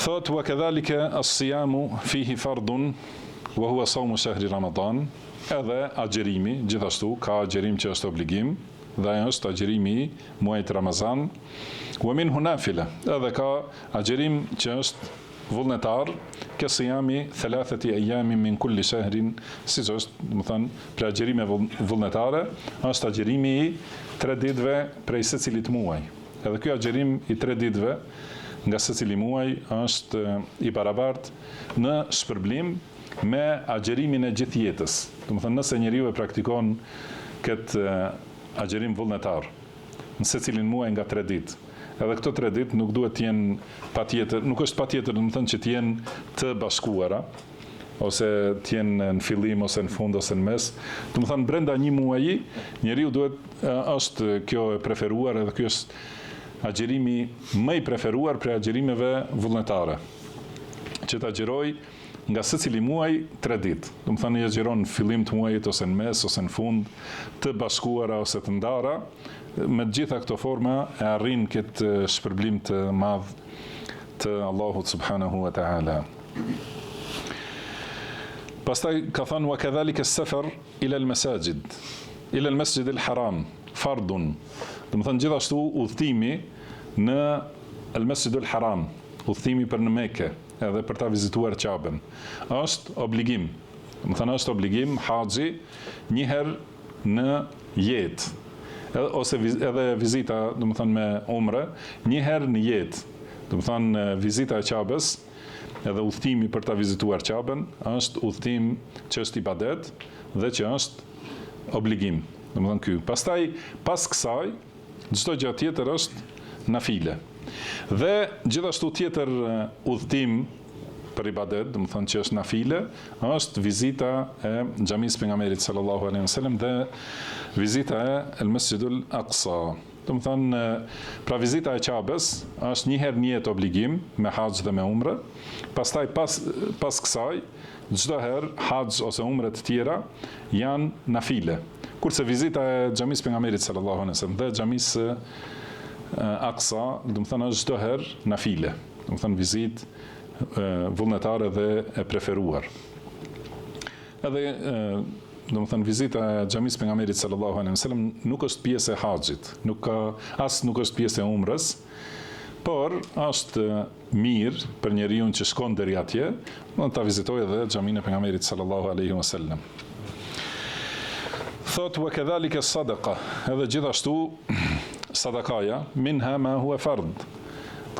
Thot wa kadhalika as-siyamu fihi fardun wa huwa sawmu shahri Ramadan. Edhe agjerimi, gjithashtu ka agjerim që është obligim, dhe ajo është agjerimi i muajit Ramazan. Wa minhu nafila, edhe ka agjerim që është vullnetar, ka siyami 3 ayami min kulli shahrin, siç është, do të thënë, për agjerime vullnetare, është agjerimi i 3 ditëve prej secilit muaj. Edhe ky agjerim i 3 ditëve nga secili muaj është i barabartë në shpërblim me agjerimin e gjithë jetës. Do të thënë, nëse njeriu e praktikon këtë agjerim vullnetar në secilin muaj nga 3 ditë, edhe këto 3 ditë nuk duhet të jenë patjetër, nuk është patjetër, do të thënë që të jenë të bashkuara, ose të jenë në fillim ose në fund ose në mes. Do të thënë, brenda një muaji njeriu duhet, është kjo e preferuar, edhe ky është agjerimi më i preferuar për agjerimeve vullnetare, që të agjeroj nga secili muaj 3 ditë. Do të thënë, i agjeron në fillim të muajit ose në mes ose në fund, të bashkuara ose të ndara. Me të gjitha këto forma e arrin këtë shpërblim të madh të Allahut subhanahu wa ta'ala. Pastaj ka thënë wa kadhalika as-safar ila al-masajid, ila al-masjid al-haram, fardun. Do të thënë, gjithashtu udhëtimi në al-masjid al-haram, udhëtimi për në Mekë, edhe për ta vizituar Ka'ben, është obligim. Do të thënë, është obligim haxhi një herë në jetë, ose edhe vizita, do të thënë, me umre një herë në jetë. Do të thënë, vizita e Ka'bes edhe udhëtimi për ta vizituar Ka'ben është udhëtim që është ibadet dhe që është obligim. Do të thënë ky. Pastaj, pas kësaj, çdo gjë tjetër është nafile. Dhe gjithashtu tjetër udhëtim për ibadet, do të thënë që është nafile, është vizita e xhamisë pejgamberit sallallahu alaihi wasallam dhe vizita e al-Masjidul Aqsa. Do të thënë, pra vizita e Ka'bes është një herë në jetë obligim me haxh dhe me umre. Pastaj pas kësaj, çdo herë haxh ose umre të tjera janë nafile. Kurse vizita e xhamisë pejgamberit sallallahu alaihi wasallam dhe xhamisë Aqsa, do të thënë, është çdo herë nafile. Do të thënë, vizitë vullnetare dhe e preferuar. Edhe do të thënë, vizita e xhamisë pejgamberit sallallahu alaihi wasallam nuk është pjesë e haxhit, nuk është pjesë e umrës, por është mirë për njeriu që shkon deri atje, do ta vizitojë edhe xhaminë e pejgamberit sallallahu alaihi wasallam. Thot wa kadhalika as-sadaqa, edhe gjithashtu sadakaja, minha ma huwa fard.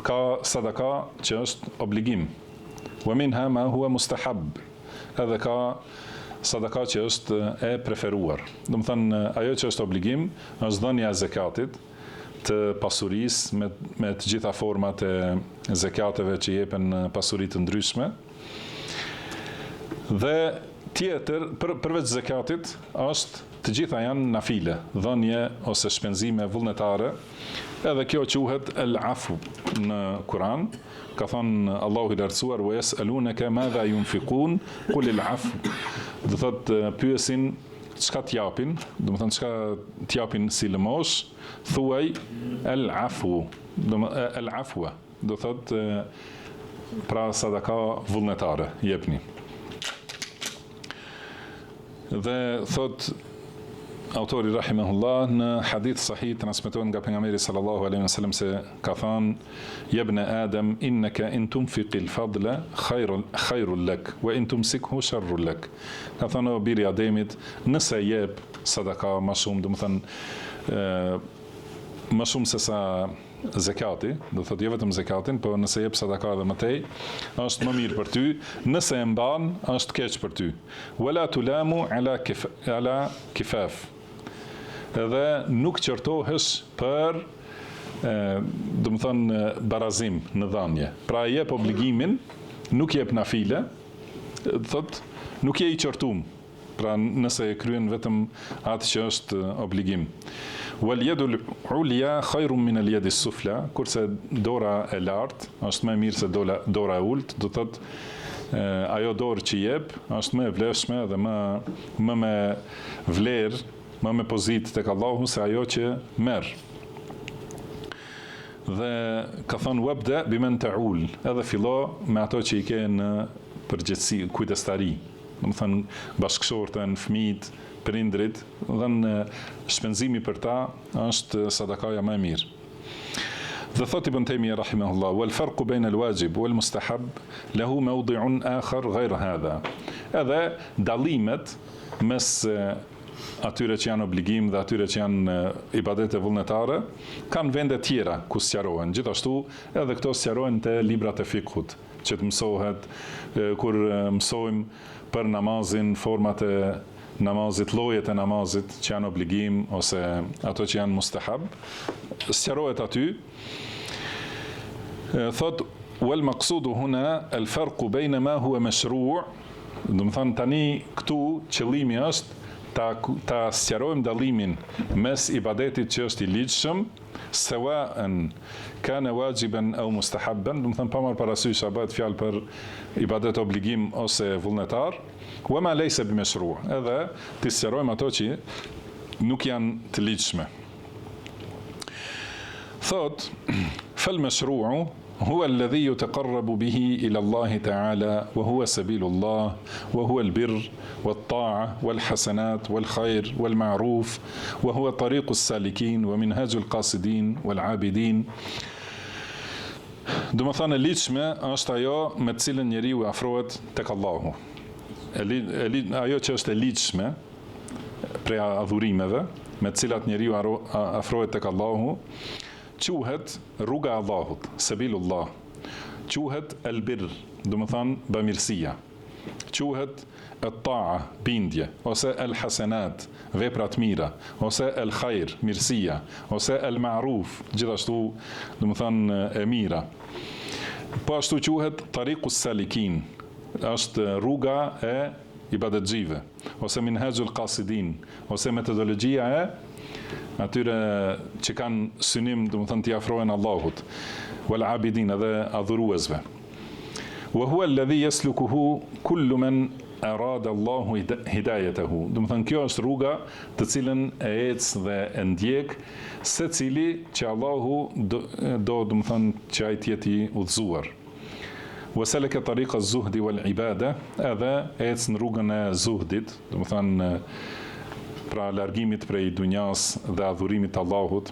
Ka sadaka që është obligim. Wa minha ma huwa mustahab. Edhe ka sadaka që është e preferuar. Do të thënë, ajo që është obligim është dhënia e zakatit, të pasurisë me të gjitha format e zakateve që jepen pasuri të ndryshme. Dhe tjetër, përveç zakatit, është të gjitha janë nafile, dhënie ose shpenzime vullnetare. Edhe kjo quhet el-afu në Kur'an. Ka thënë Allahu i lartësuar: "Wa yas'alunaka madha yunfiqun qul el-afu." Do thotë, pyesin çka t'japin, do të thënë çka t'japin si lëmosh, thuaj el-afu, el-afwa. Do thotë, pra sadaka vullnetare jepni. Dhe thot autori rahimahullah në hadith sahih transmetohet nga pejgamberi sallallahu alaihi wasallam se ka thënë: "Yabna Adam, innaka in tunfiqil fadla khairul lak wa in tumsikhu sharrul lak." Ka thënë o biri Ademit, nëse jep sadaka më shumë, do të thënë më shumë se sa zakati, do thotë jo vetëm zakatin, por nëse jep sadaka edhe më tej, është më mirë për ty, nëse e mban, është keq për ty. Wala tulamu ala kifaf. Edhe nuk qortohesh për do të thënë barazim në dhënje. Pra jep obligimin, nuk jep nafile, thotë nuk je i qortum. Pra nëse e kryen vetëm atë që është obligim. Wal yadul ulya khairun min al yadi sufla, kurse dora e lartë është më mirë se dora e ulët, do thotë ajo dorë që jep është më e vlefshme dhe më me vlerë, më me pozitë tek Allahu se ajo që merr. Dhe ka thënë wabda biman ta'ul, edhe fillo me ato që i ke në përgjithësi kujdestari, do të thënë bashkëshortën, fëmijët, prindrit, dhe në shpenzimi për ta është sadakaja më e mirë. Dhe thot Ibn Taymija rahimahullah, wal farqu bayna al-wajib wal mustahab lahu mawdi'un akhar ghayr hadha. Edhe dallimet mes atyre që janë obligim dhe atyre që janë ibadete vullnetare kanë vende tjera ku sqarohen. Gjithashtu edhe këto sqarohen te librat e fikhut, që të mësohet kur mësojmë për namazin, format e namazit, llojet e namazit që janë obligim ose ato që janë mustahab, sqarohet aty. Thot wal maqsudu huna al farqu bayna ma huwa mashru', do të thënë tani këtu qëllimi është ta sqarojmë dallimin mes ibadetit që është i ligjshëm, sawa'an kana wajiban aw mustahabban, do të thënë pa marrë parasysh a bëhet fjalë për ibadet obligim ose vullnetar, wa ma laysa bi mashru', edhe të sqarojmë ato që nuk janë të ligjshme. Thot فالمشروع هو الذي يتقرب به إلى الله تعالى وهو سبيل الله وهو البر والطاعة والحسنات والخير والمعروف وهو طريق السالكين ومنهاج القاصدين والعابدين. Do të thonë e ligjshme është ajo me të cilën njeriu afrohet tek Allahu. Ajo që është e ligjshme prej adhurimeve me të cilat njeriu afrohet tek Allahu, quhet rruga e Allahut, sebilullah, quhet el-birr, do të thonë bamirësia, quhet at-ta'a, bindje, ose el-hasanat, vepra të mira, ose el-khair, mirësia, ose el-ma'ruf, gjithashtu do të thonë e mira. Po ashtu quhet tariqus salikin, është rruga e ibadetxhive, ose minhajul qasidin, ose metodologjia e atyre që kanë synim, do të thënë t'i afrohen Allahut, wal abidin, edhe adhuruesve. Wa huwa alladhi yaslukuhu kullu man arada Allahu hidayatahu. Do të thënë kjo është rruga të cilën e ecë dhe e ndjek secili që Allahu do të thënë që ai të jetë i udhëzuar. Wa salaka tariqa az-zuhdi wal ibada, edhe ecë në rrugën e zuhdit, do të thënë pra largimit prej dunjas dhe adhurimit të Allahut.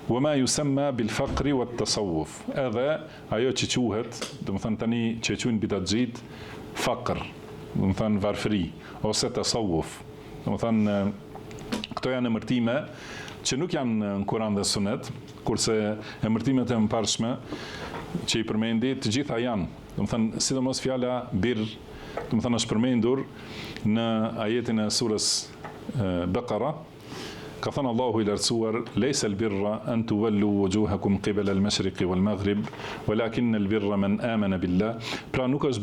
Wa ma yusamma bil faqri wat tasawuf, edhe ajo që quhet, do të thënë tani që quhen bidatxhit, faqr, do të thënë varfëri ose tasawuf. Do të thënë këto janë emërtime që nuk janë në Kur'an dhe Sunet, kurse emërtimet e mëparshme që i përmendi të gjitha janë. Do të thënë sidomos fjala birr, do të thënë është përmendur në ajetin e surës Baqara, ka thënë Allahu i lartësuar, leysa al-birra an tuwallu wujuhakum qibala al-mashriqi wal-maghrib, walakinna al-birra man amana billah. Pra nuk është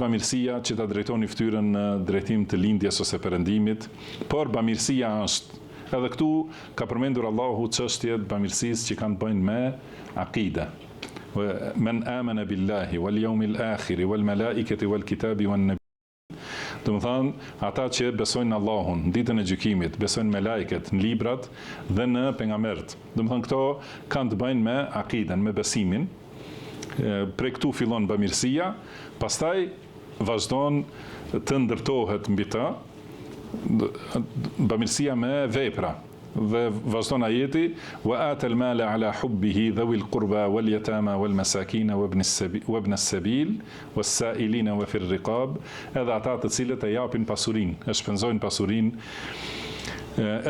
bamirësia që ta drejtoni fytyrën në drejtim të lindjes ose perëndimit, por bamirësia është, edhe këtu ka përmendur Allahu çështjet bamirësisë që kanë të bëjnë me akide. Man amana billahi wal yawmil akhir wal malaikati wal kitabi wan nabi. Do të thonë, ata që besojnë në Allahun, në ditën e gjykimit, besojnë me lajket, në librat dhe në pejgambert. Do të thonë, këto kanë të bëjnë me akiden, me besimin. Prej këtu fillon bamirësia, pastaj vazhdon të ndërtohet mbi të, bamirësia me vepra. Dhe vazhdon ajeti, wa atal mala ala hubbihi dhawil qurba wal yatama wal masakin wa ibn as-sabil was sa'ilin wa fi ar-riqab, edhe ata të cilët e japin pasurinë, e shpenzojnë pasurinë,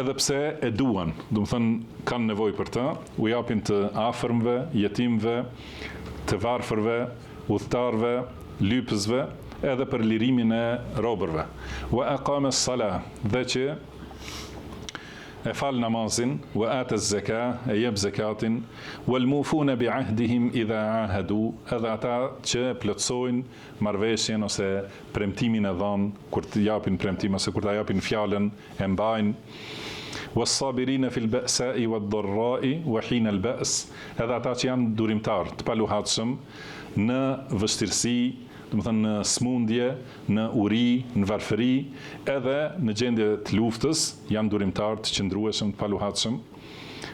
edhe pse e duan, do të thënë kanë nevojë për të, u japin të afërmve, jetimve, të varfërve, udhëtarve, lypësve, edhe për lirimin e robërve. Wa aqama as-salah, dhe që e fal namazin, wa ata az-zaka, e jep zakatin, wal mufuna bi ahdihim idha ahadu, edhe ata që plotësojnë marrëveshjen ose premtimin e dhënë, kur të japin premtim ose kur ta japin fjalën, e mbajnë. Was-sabirina fil ba'sa'i wad-dharra'i wa hina al-ba's, edhe ata që janë durimtar, të paluhatshëm në vështirësi, do të thënë në smundje, në uri, në varfëri, edhe në gjendje të luftës, janë durimtar të qëndrueshëm, të paluhatshëm.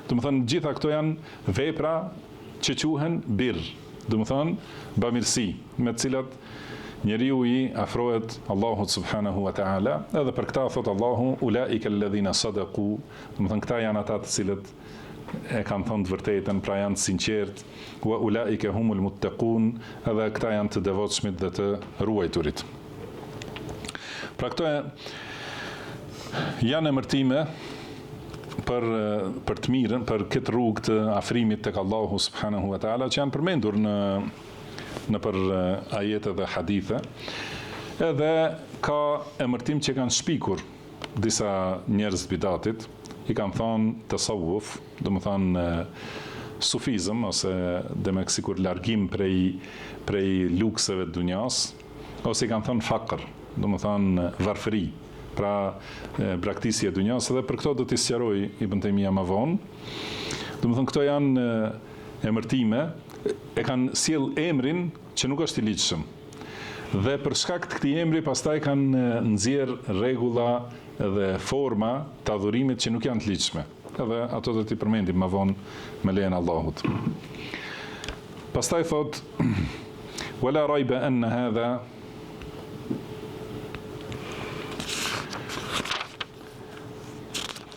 Do të thënë gjitha këto janë vepra që quhen birr, do të thënë bamirësi, me të cilat njeriu i afrohet Allahut subhanahu wa ta'ala, edhe për këta thot Allahu ulaika alladhina sadaqu, do të thënë këta janë ata të cilët e kanë thënë të vërtetën, pra janë të sinqert, wa ulaika humul muttaqun, edhe këta janë të devotshmit dhe të ruajturit. Pra këto janë emërtime për të mirën, për këtë rrugë të afrimit tek Allahu subhanahu wa ta'ala, që janë përmendur në për ajete dhe hadithe, edhe ka emërtim që kanë shpikur disa njerëz bidatit, i kanë thonë tasawuf, do më thonë sufizëm, ose dhe me sikur largim prej lukseve të dunjas, ose i kanë thonë faqr, do më thonë varfëri, pra braktisje e dunjas, edhe për këto do t'i sqaroj Ibn Taymija më vonë. Do më thonë këto janë emërtime, e kanë sjell emrin që nuk është i ligjshëm. Dhe për shkak të këtij emri pastaj kanë nxjerr rregulla dhe forma të adhurimit që nuk janë të ligjshme. Edhe ato do t'i përmendim më vonë me lejen e Allahut. Pastaj thot wala rayba anna hadha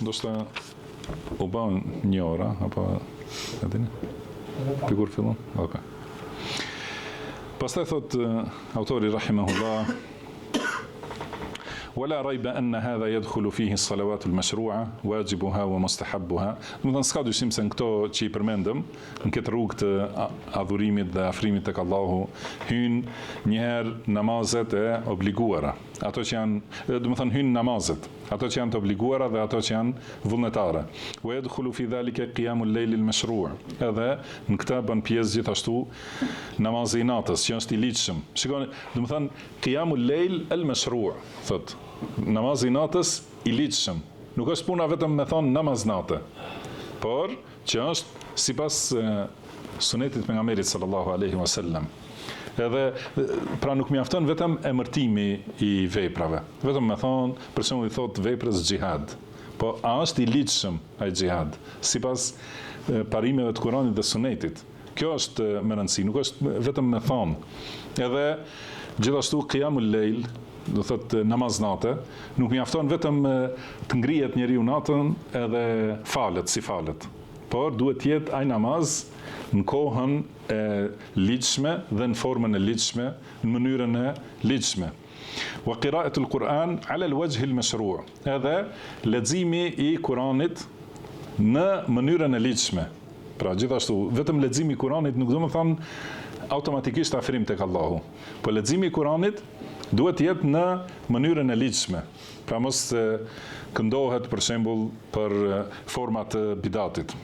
ndoshta u bën një ora apo a dini? Kur fillon? Okay. Pastaj thot autori rahimahullah ولا ريب أن هذا يدخل فيه الصلوات المشروعة واجبها ومستحبها. Do të thënë s'ka dyshim se në këto që i përmendëm, në këtë rrugë të adhurimit dhe afrimit tek Allahu, hynë njëherë namazet e obliguara. Ato që janë, do të thënë hynë namazet, ato që janë të obliguara dhe ato që janë vullnetare. Wa yadkhulu fi dhalika qiyamul layl al-mashru'. Edhe në këtë bën pjesë gjithashtu namazi i natës, që është i ligjshëm. Shikoni, do të thënë qiyamul layl al-mashru', thot namazi i natës i ligjshëm. Nuk është puna vetëm me thonë namaz natë, por që është sipas sunetit pejgamberit sallallahu alaihi wasallam. Edhe pra nuk mjafton vetëm emërtimi i veprave. Vetëm me thonë, për shembull i thot veprës xhihad. Po a është i ligjshëm ai xhihad sipas parimeve të Kuranit dhe sunetit? Kjo është me rëndësi, nuk është vetëm me thonë. Edhe gjithashtu qiyamul layl, do thot namaz natë, nuk mjafton vetëm të ngrihet njeriu natën edhe falet si falet, por duhet të jetë ai namaz në kohën e ligjshme dhe në formën e ligjshme, në mënyrën e ligjshme. Wa qira'atul Quran ala al-wajh al-mashru'. Edhe leximi i Kuranit në mënyrën e ligjshme. Pra gjithashtu, vetëm leximi i Kuranit nuk do të thonë automatikisht afrim tek Allahu. Po leximi i Kuranit duhet të jetë në mënyrën e ligjshme. Pra mos këndohet për shembull për forma të bidatit.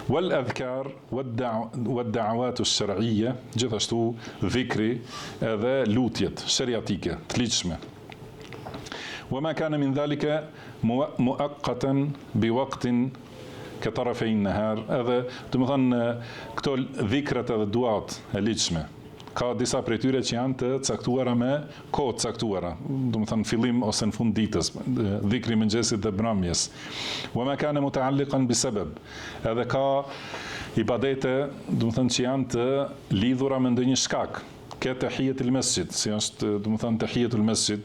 Wal adhkar wad da'awat ash-shar'iyya, gjithashtu dhikri edhe lutjet shariatike të ligjshme. Wa ma kana min dhalika muaqqatan bi waqtin ka tarafay an-nahar, edhe do të thonë këto dhikrat edhe duat e ligjshme. Ka disa prej tyre që janë të caktuara me kohë të caktuara, do të thënë fillim ose në fund ditës, dhikri mëngjesit dhe mbrëmjes. Wa ma kana muta'alliqan bi sabab. Edhe ka ibadete, do të thënë që janë të lidhura me ndonjë shkak. Ka tahiyatul masjid, si është, do të thënë tahiyatul masjid,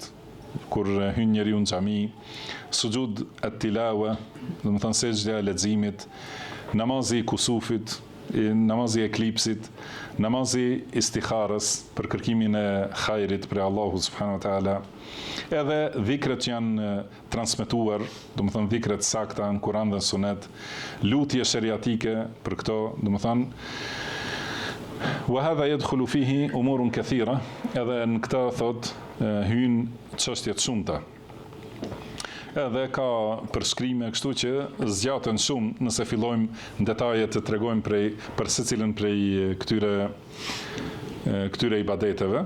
kur hyn njeriu në xhami, sujud at-tilawa, do të thënë sejdja e leximit, namazi i kusufit, namazi i eklipsit, namazi istikharës për kërkimin e hajrit për Allahu subhanahu wa taala. Edhe dhikret që janë transmetuar, do të thënë dhikret sakta në Kur'an dhe Sunet, lutje shariatike për këto, do të thënë wa hadha yadkhulu fihi umurun kathira, edhe në këtë thot hyn çështje të shumta. Edhe ka përshkrime kështu që zgjaten shumë nëse fillojmë në detaje të tregojmë për secilën prej këtyre ibadeteve.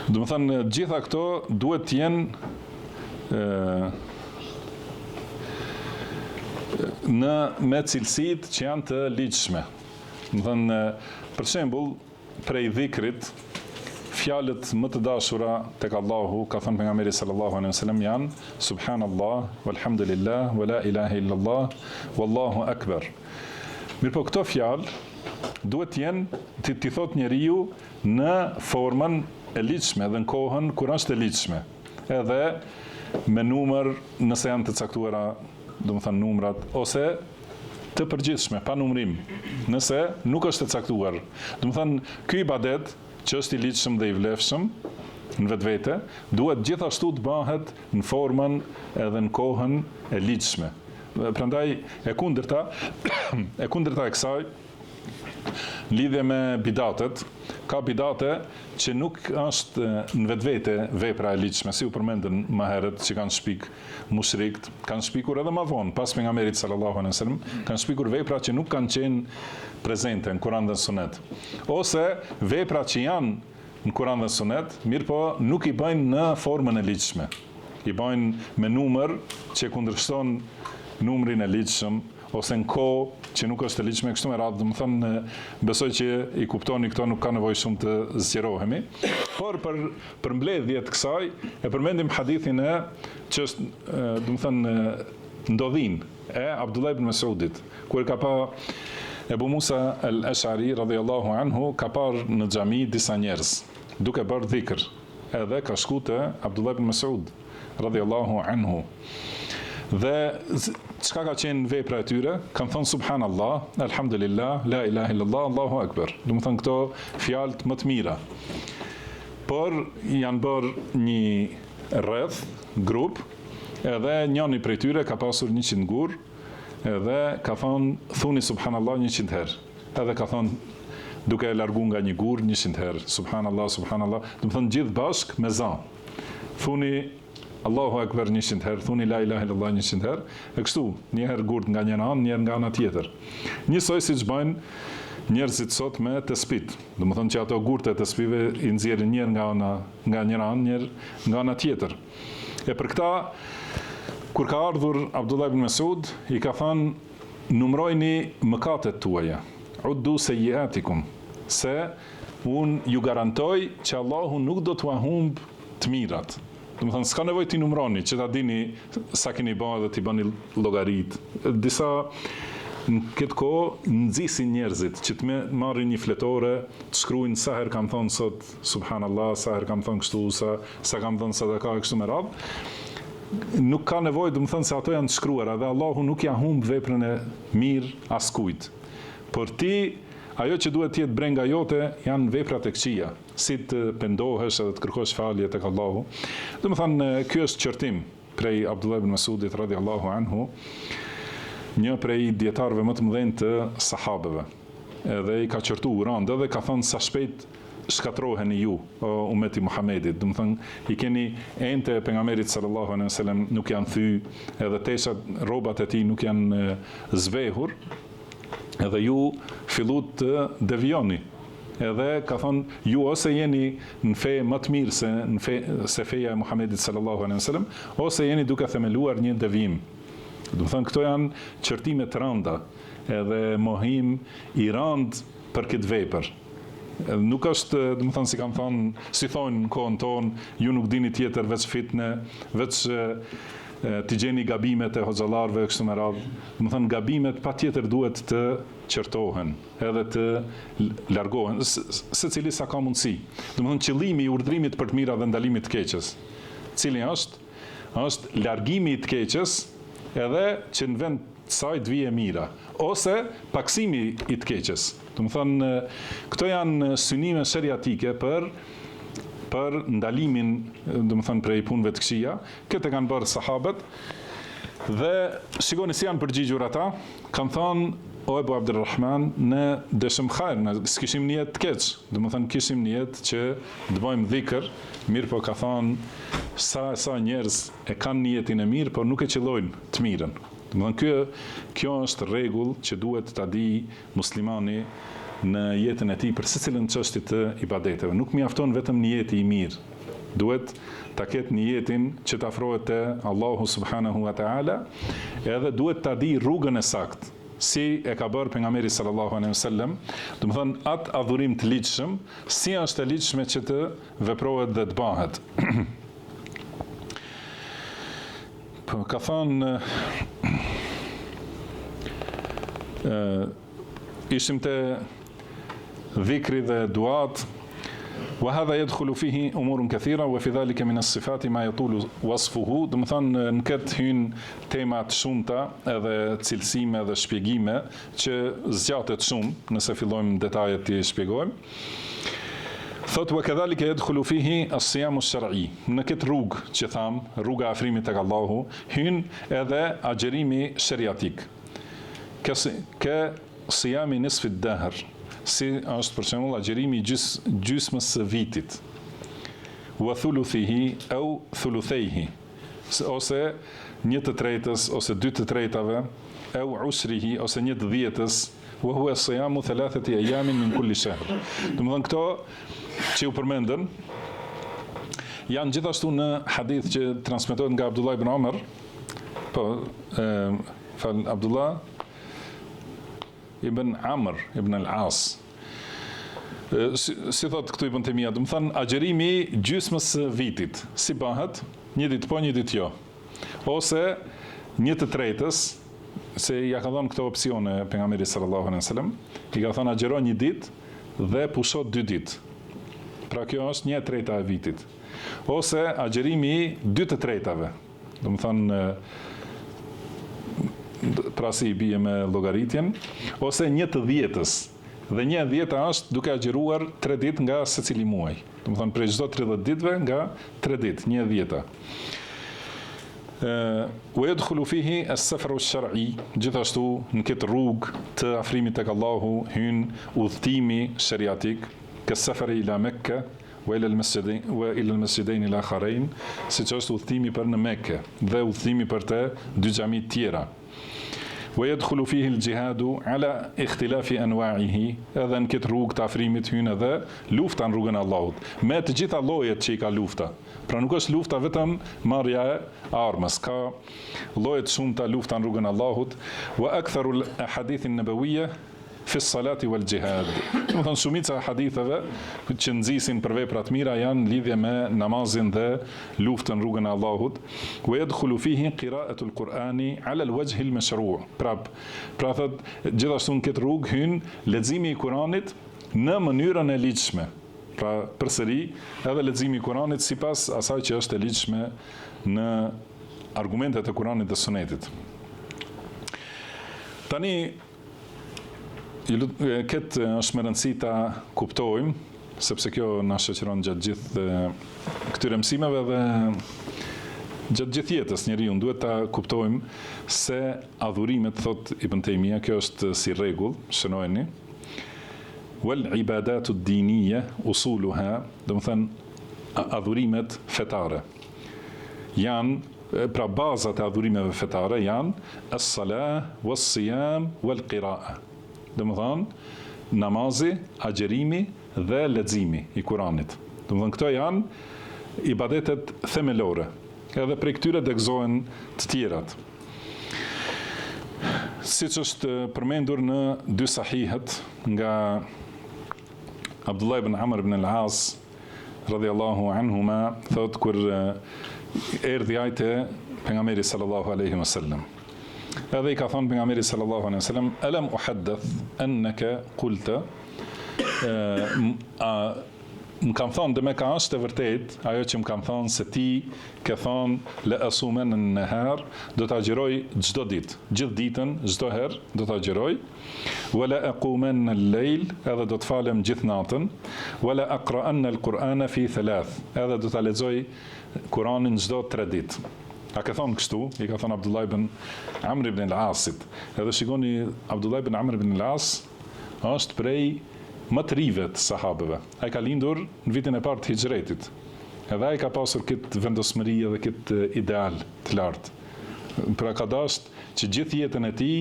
Do të thënë gjitha këto duhet të jenë me cilësitë që janë të ligjshme. Do të thënë për shembull prej dhikrit, fjalët më të dashura tek Allahu, ka thënë pejgamberi sallallahu alaihi wasallam, janë subhanallah, walhamdulillah, wala ilaha illallah, wallahu akbar. Mirpo këto fjalë duhet jenë t'i thot njeriu në formën e ligjshme dhe në kohën kur është e ligjshme. Edhe me numër nëse janë të caktuara, domethënë numrat, ose të përgjithshme, pa numrim, nëse nuk është të caktuar. Domethënë, ky ibadet që është i ligjshëm dhe i vlefshëm në vetvete, duhet gjithashtu të bëhet në formën edhe në kohën e ligjshme. Prandaj e kundërta e kësaj, lidhje me bidatet, ka bidate që nuk është në vetvete vepra e ligjshme, si u përmendën më herët që kanë shpik mushrikt, kanë shpikur edhe më vonë, pas pejgamberit sallallahu alaihi wasallam, kanë shpikur vepra që nuk kanë qenë prezente në Kur'an dhe Sunet. Ose vepra që janë në Kur'an dhe Sunet, mirë po nuk i bëjnë në formën e ligjshme. I bëjnë me numër që kundërshton numrin e ligjshëm, ose në kohë që nuk është e ligjshme, kështu me radhë, domethënë besoj që i kuptoni këto, nuk ka nevojë shumë të zgjerohemi. Por për mbledhje të kësaj e përmendim hadithin që është domethënë ndodhin e Abdullah ibn Mas'udit, kur ka pa Ebu Musa al-Ash'ari radhiyallahu anhu ka parë në xhami disa njerëz duke bërë dhikr, edhe ka shku te Abdullah ibn Mas'ud radhiyallahu anhu. Dhe çka ka qenë vepra e tyre? Kanë thënë subhanallah, alhamdulillah, la ilaha illallah, Allahu akbar. Domethënë këto fjalë më të mira. Por janë bërë një rreth, grup, edhe njëri prej tyre ka pasur 100 gur, edhe ka thonë thuni subhanallah 100 herë. Edhe ka thonë duke e largu nga një gur 100 herë, subhanallah, subhanallah. Domethënë gjithë bashk me za. Thuni Allahu Akbar 100 herë, thuni la ilaha illallah 100 herë, e kështu, një herë gurt nga njëra anë, një herë nga ana tjetër. Njësoj siç bëjnë njerëzit sot me tespit. Domethënë që ato gurte të spive i nxjerrin një herë nga njëra anë, një herë nga ana tjetër. E për këta, kur ka ardhur Abdullah ibn Mas'ud, i ka thënë numrojni mëkatet tuaja. Uddu sayyiatikum, se unë ju garantoj që Allahu nuk do t'ua humb të mirat. Domethënë s'ka nevojë t'i numroni, që ta dini sa keni bërë dhe t'i bëni llogarit. Disa në këtë kohë nxisin njerëzit që të marrin një fletore, të shkruajnë sa herë kam thonë sot subhanallah, sa herë kam thonë kështu, sa kam thonë sadaka kështu me radhë. Nuk ka nevojë, domethënë se ato janë të shkruara dhe Allahu nuk ja humb veprën e mirë askujt. Por ti ajo që duhet të jetë brenga jote janë veprat e këqija, si të pendohesh edhe të kërkosh falje tek Allahu. Domethënë ky është qërtim prej Abdullah ibn Mas'udit radhiyallahu anhu, një prej dietarëve më të mëdhenj të sahabeve. Edhe i ka qërtuar rënd dhe ka thënë sa shpejt shkatroheni ju, o ummeti Muhamedit. Domethënë i keni ente pejgamberit sallallahu alaihi wasallam nuk janë thy, edhe teshat rrobat e tij nuk janë zvehur. Edhe ju fillu të devijoni. Edhe ka thonë, ju ose jeni në fe më të mirë se feja e Muhamedit sallallahu alaihi wasallam, ose jeni duke themeluar një devijim. Do të thonë, këto janë qërtime të rënda, edhe mohim i rënd për këtë vepër. Nuk është, do të thonë, si kam thonë, si thonë në kohën tonë, ju nuk dini tjetër veç fitne, veç të gjeni gabimet e hoxhallarëve kështu me radhë. Do të thonë gabimet patjetër duhet të qërtohen, edhe të largohen, secili sa ka mundësi. Do të thonë qëllimi i urdhrimit për të mira dhe ndalimit të keqes, cili është largimi i të keqes, edhe që në vend të saj të vijë e mira, ose paksimi i të keqes. Do të thonë këto janë synime sheriatike për ndalimin, do të thonë prej punëve të këqija. Këtë kanë bërë sahabët dhe shikoni si janë përgjigjur ata, kanë thënë o Ebu Abdurrahman, ne dëshëm khajr, ne s'kishim nijet të keq, do të thonë kishim nijet që të bëjmë dhikr, mirë po ka thënë sa njerëz e kanë niyetin e mirë, por nuk e qëllojnë të mirën. Do të thonë kjo është rregull që duhet ta di muslimani në jetën e tij për secilën çështje të ibadeteve. Nuk mjafton vetëm niyeti i mirë. Duhet ta ketë niyetin që të afrohet te Allahu subhanahu wa taala, edhe duhet ta di rrugën e saktë. si e ka bërë pejgamberi sallallahu alaihi wasallam, do të thonë atë adhurim të ligjshëm, si është e ligjshme që të veprohet dhe të bëhet. Ka thënë ishim të dhikri dhe duat, وهذا يدخل فيه أمور كثيرة وفي ذلك من الصفات ما يطول وصفه. Do të thonë në këtë hyn tema të shumta edhe cilësime dhe shpjegime që zgjatet shumë nëse fillojmë detajet të shpjegojmë. Thot وكذلك يدخل فيه الصيام الشرعي. Në këtë rrugë që tham, rruga e afrimit tek Allahu, hyn edhe agjerimi sheriatik. Ka siyami nisfi ad-dahr. Si është për shembull agjerimi gjysmës së vitit. Wa thuluthihi au thuluthayhi. Ose 1/3 ose 2/3 au ushrihi ose 1/10. Wa huwa siyamu 3 ayamin min kulli shahr. Domethënë këto që u përmendën janë gjithashtu në hadith që transmetohet nga Abdullah ibn Umar. Abdullah ibn Amr ibn al-As. Si thot këtu Ibn Taymija, do të thënë agjerimi gjysmës së vitit. Si bëhet? Një ditë po, një ditë jo. Ose 1/3, se ja ka dhënë këto opsione pejgamberi sallallahu alaihi wasallam, i ka thënë agjero një ditë dhe pusho 2 ditë. Pra kjo është 1/3 e vitit. Ose agjerimi 2/3. Do të thënë pra si i bie me llogaritjen, ose 1/10. Dhe 1/10 është duke agjeruar 3 ditë nga secili muaj. Do të thonë për çdo 30 ditëve nga 3 ditë, 1/10. ويدخل فيه السفر الشرعي. Gjithashtu në këtë rrugë të afrimit tek Allahu hyn udhëtimi sheriatik, ka safari ila Mekka وإلى المسجدين الآخرين, siç është udhëtimi për në Mekë dhe udhëtimi për të 2 xhami të tjera. ويدخل فيه الجهاد على اختلاف أنواعه. Edhe në këtë rrugë të afrimit hyn edhe lufta në rrugën e Allahut, me të gjitha llojet që i ka lufta. Pra nuk është lufta vetëm marrja e armës, ka lloje të shumta lufta në rrugën e Allahut. وأكثر الأحاديث النبوية fi salati wal jihad. Do të thonë shumica e haditheve që nxisin për vepra të mira janë lidhje me namazin dhe luftën në rrugën e Allahut. Wa yadkhulu fihi qira'atu al-Qur'ani 'ala al-wajh al-mashru'. Pra thot gjithashtu në këtë rrugë hyn leximi i Kuranit në mënyrën e ligjshme. Pra përsëri edhe leximi i Kuranit sipas asaj që është e ligjshme në argumentet e Kuranit dhe Sunetit. Tani këtë është me rëndësi ta kuptojmë, sepse kjo na shoqëron gjatë gjithë këtyre mësimeve dhe gjatë gjithë jetës njeriu duhet ta kuptojmë se adhurimet, thot Ibn Taymija, kjo është si rregull, shënojeni. Wal ibadatu ad-diniyya usuluha, do të thënë adhurimet fetare janë, pra bazat e adhurimeve fetare janë as-salah was-siyam wal-qira'a. Do të thonë namazi, agjerimi dhe leximi i Kuranit. Do të thonë këto janë ibadetet themelore. Edhe prej këtyre degëzohen të tjerat. Siç është përmendur në 2 sahihet nga Abdullah ibn Amr ibn al-As radhiyallahu anhuma, thot kur erdhi ajte pejgamberi sallallahu alaihi wasallam. Edhe i ka thonë pejgamberi sallallahu alaihi wasallam, alam uhaddith annaka qulta, më kam thonë dhe me ka është e vërtet ajo që më kam thonë se ti ke thonë le asumen në nahar, do të agjeroj çdo ditë, gjithë ditën, çdo herë do të agjeroj, wala aqumen në lejl, edhe do të falem gjithë natën, wala aqra'an al-Qur'ana fi 3, edhe do të lexoj Kur'anin çdo 3 ditë. A ka thonë kështu, i ka thonë Abdullah ibn Amr ibn al-Asit. Edhe shikoni, Abdullah ibn Amr ibn al-As është prej më të rive të sahabeve. Ai ka lindur në vitin e parë të hijretit. Edhe ai ka pasur këtë vendosmëri dhe këtë ideal të lartë. Pra ka dashur që gjithë jetën e tij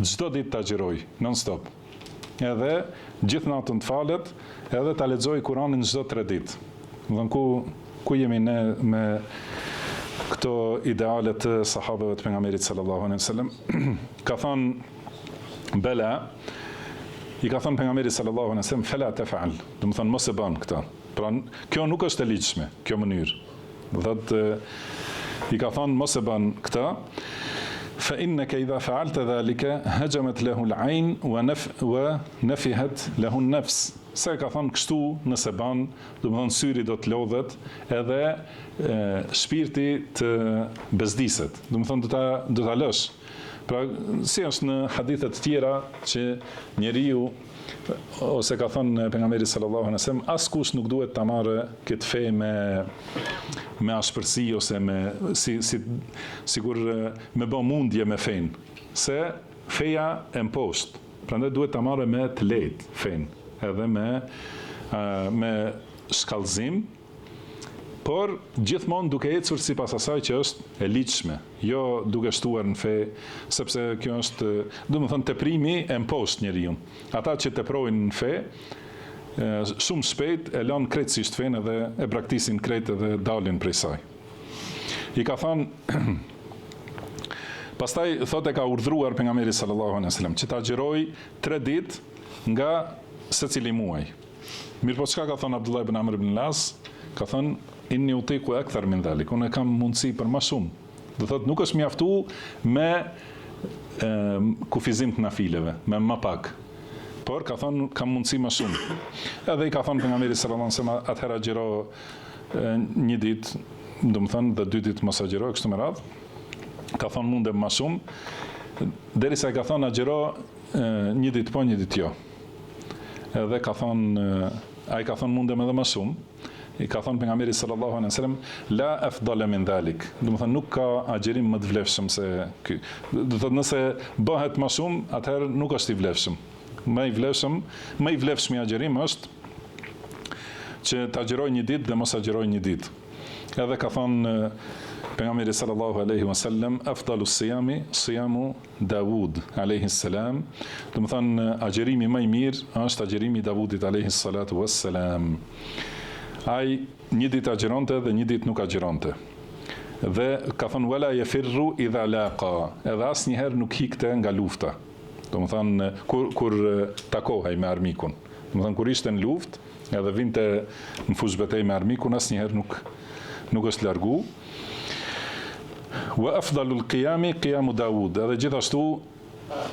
çdo ditë ta xhiroj, non stop. Edhe gjithë natën të falet, edhe ta lexoj Kur'anin çdo 3 ditë. Do të thonë ku jemi ne me këto ideale të sahabeve të pejgamberit sallallahu alaihi wasallam. Ka thënë Bela, i ka thënë pejgamberi sallallahu alaihi wasallam fala tafal, do të thonë mos e bën këtë. Pra kjo nuk është e ligjshme, kjo mënyrë. Do thotë i ka thënë mos e bën këtë. Fa innaka idha fa'alta dhalika hajamat lahu al-ayn wa nafihat lahu an-nafs. Se ka thënë kështu nëse bën, do të thonë syri do të lodhet edhe shpirti të bezdiset. Do të thonë do ta lësh. Pra, si është në hadithet tjera që njeriu, ose ka thënë pejgamberi sallallahu alaihi wasallam, askush nuk duhet ta marrë këtë fe me ashpërsi ose sigur me bë mundje me fen, se feja e mposht. Prandaj duhet ta marrë me të lehtë fen, edhe me shkallëzim, por gjithmonë duke ecur sipas asaj që është e ligjshme, jo duke shtuar në fe, sepse kjo është, do të thonë, teprimi e mposht njeriu. Ata që teprojnë në fe, shumë shpejt e lanë krejtësisht fenë dhe e braktisin krejt dhe dalin prej saj. I ka thënë, pastaj thotë ka urdhëruar pejgamberi sallallahu alaihi wasallam që ta xhiroj 3 ditë nga secili muaj. Mirë, po çka ka thënë Abdullah ibn Amr ibn al-As? Ka thënë inni utiku akthar min dhalik, unë kam mundësi për më shumë. Do thotë nuk është mjaftu me kufizim të nafileve, me më pak. Por ka thënë kam mundësi më shumë. Edhe i ka thënë pejgamberi sallallahu alaihi wasallam atëherë xhiro 1 ditë, do të thonë dhe 2 ditë mos xhiro kështu me radhë. Ka thënë mundem më shumë, derisa i ka thënë xhiro 1 ditë po 1 ditë jo. Edhe ka thënë ai ka thënë mundem edhe më shumë. I ka thënë pejgamberi sallallahu alaihi wasallam la afdala min dhalik. Do të thonë nuk ka agjerim më të vlefshëm se ky. Do të thotë nëse bëhet më shumë, atëherë nuk është i vlefshëm. Më i vlefshëm agjerim është që ta agjeroj 1 ditë dhe mos agjeroj 1 ditë. Edhe ka thënë pejgamberi sallallahu alaihi wasallam afdalu siyami siyamu Dawud alaihi salam. Do të thonë agjerimi më i mirë është agjerimi i Davudit alaihi salatu wassalam. Ai 1 ditë agjeronte dhe 1 ditë nuk agjeronte. Dhe ka thënë wala yafirru idha laqa, edhe asnjëherë nuk hikte nga lufta. Do të thonë kur takohej me armikun. Do të thonë kur ishte në luftë, edhe vinte në fushë betejë me armikun, asnjëherë nuk është largu. Wa afdalul qiyami qiyamu Dawud, edhe gjithashtu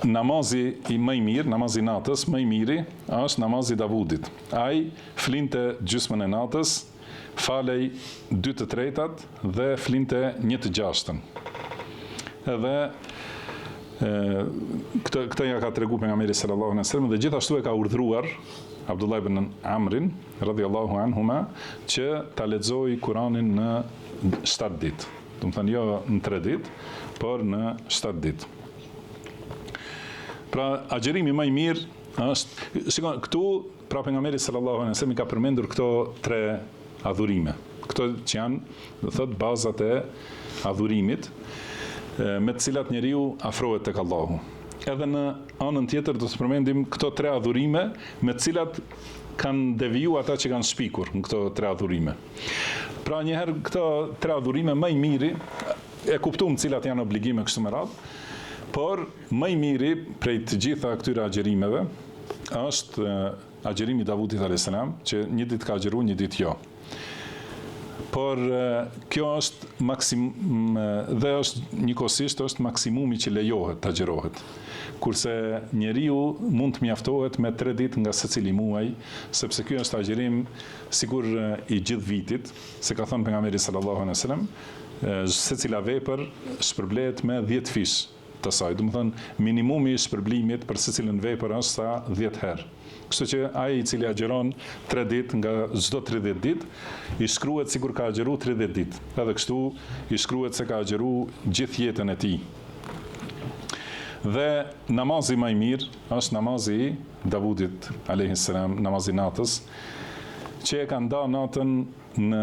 namazi i më i mirë, namazi natës më i miri është namazi i Davudit. Ai flinte gjysmën e natës, falej 2/3 dhe flinte 1/6. Edhe këtë ja ka tregu pejgamberi sallallahu alaihi wasallam dhe gjithashtu e ka urdhëruar Abdullah ibn Amrin radhiyallahu anhuma që ta lexojë Kur'anin në 7 ditë. Do të thonë jo në 3 ditë, por në 7 ditë. Pra, agjerimi më i mirë është, shikon, këtu pra pejgamberi sallallahu alaihi wasallam ka përmendur këto 3 adhurime. Këto që janë, do thotë, bazat e adhurimit me të cilat njeriu afrohet tek Allahu. Edhe në anën tjetër do të përmendim këto 3 adhurime me të cilat kanë deviju ata që kanë shpikur në këto 3 adhurime. Pra njëherë këto 3 adhurime më i miri e kuptuam cilat janë obligime kështu me radhë, por më i miri prej të gjitha këtyre agjerimeve është agjerimi i Davudit alayhis salam, që 1 ditë ka agjeruar, 1 ditë jo. Por kjo është dhe është njëkohësisht është maksimumi që lejohet të agjerohet. Kurse njeriu mund të mjaftohet me 3 ditë nga secili muaj, sepse ky është agjerim sigur i gjithë vitit, se ka thënë pejgamberi sallallahu alaihi wasallam, secila vepër shpërblehet me 10 fish të saj. Do të thonë minimumi i shpërblimit për secilën vepër është sa 10 herë. Kështu që ai i cili agjeron 3 ditë nga çdo 30 ditë, i shkruhet sikur ka agjeruar 30 ditë. Edhe kështu i shkruhet se ka agjeruar gjithë jetën e tij. Dhe namazi më i mirë është namazi i Davudit alayhis salam, namazi natës, që e ka nda natën në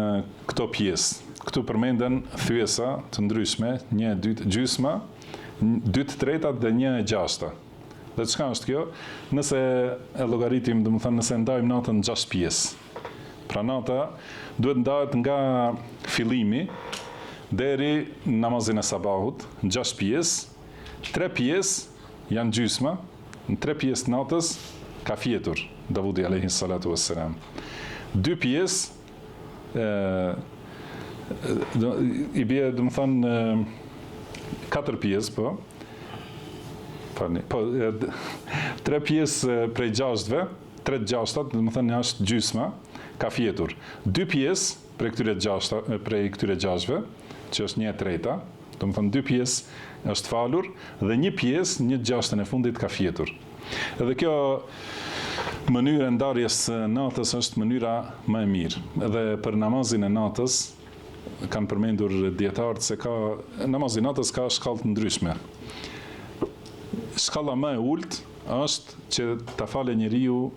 këto pjesë. Këtu përmenden thyesa të ndryshme, 1, 2, gjysma, 2/3 dhe 1/6. Dhe çka është kjo? Nëse e llogaritim, do të thonë nëse ndajmë natën në 6 pjesë. Pra nata duhet ndahet nga fillimi deri në namazin e sabahut, 6 pjesë, 3 pjesë janë gjysma, në 3 pjesë natës ka fjetur Davudi alayhi salatu wassalam. 2 pjesë i bie, do të thonë 4 pjesë, po. 3 pjesë prej 6-ve, 3/6, do të thonë është gjysma, ka fjetur. 2 pjesë prej këtyre 6-ve, që është 1/3, do të thonë 2 pjesë është falur dhe 1 pjesë, 1/6 e fundit ka fjetur. Edhe kjo mënyrë e ndarjes natës është mënyra më e mirë. Edhe për namazin e natës kanë përmendur dietarët se namazi i natës ka shkallë të ndryshme. Shkalla më e ulët është që ta falë njeriu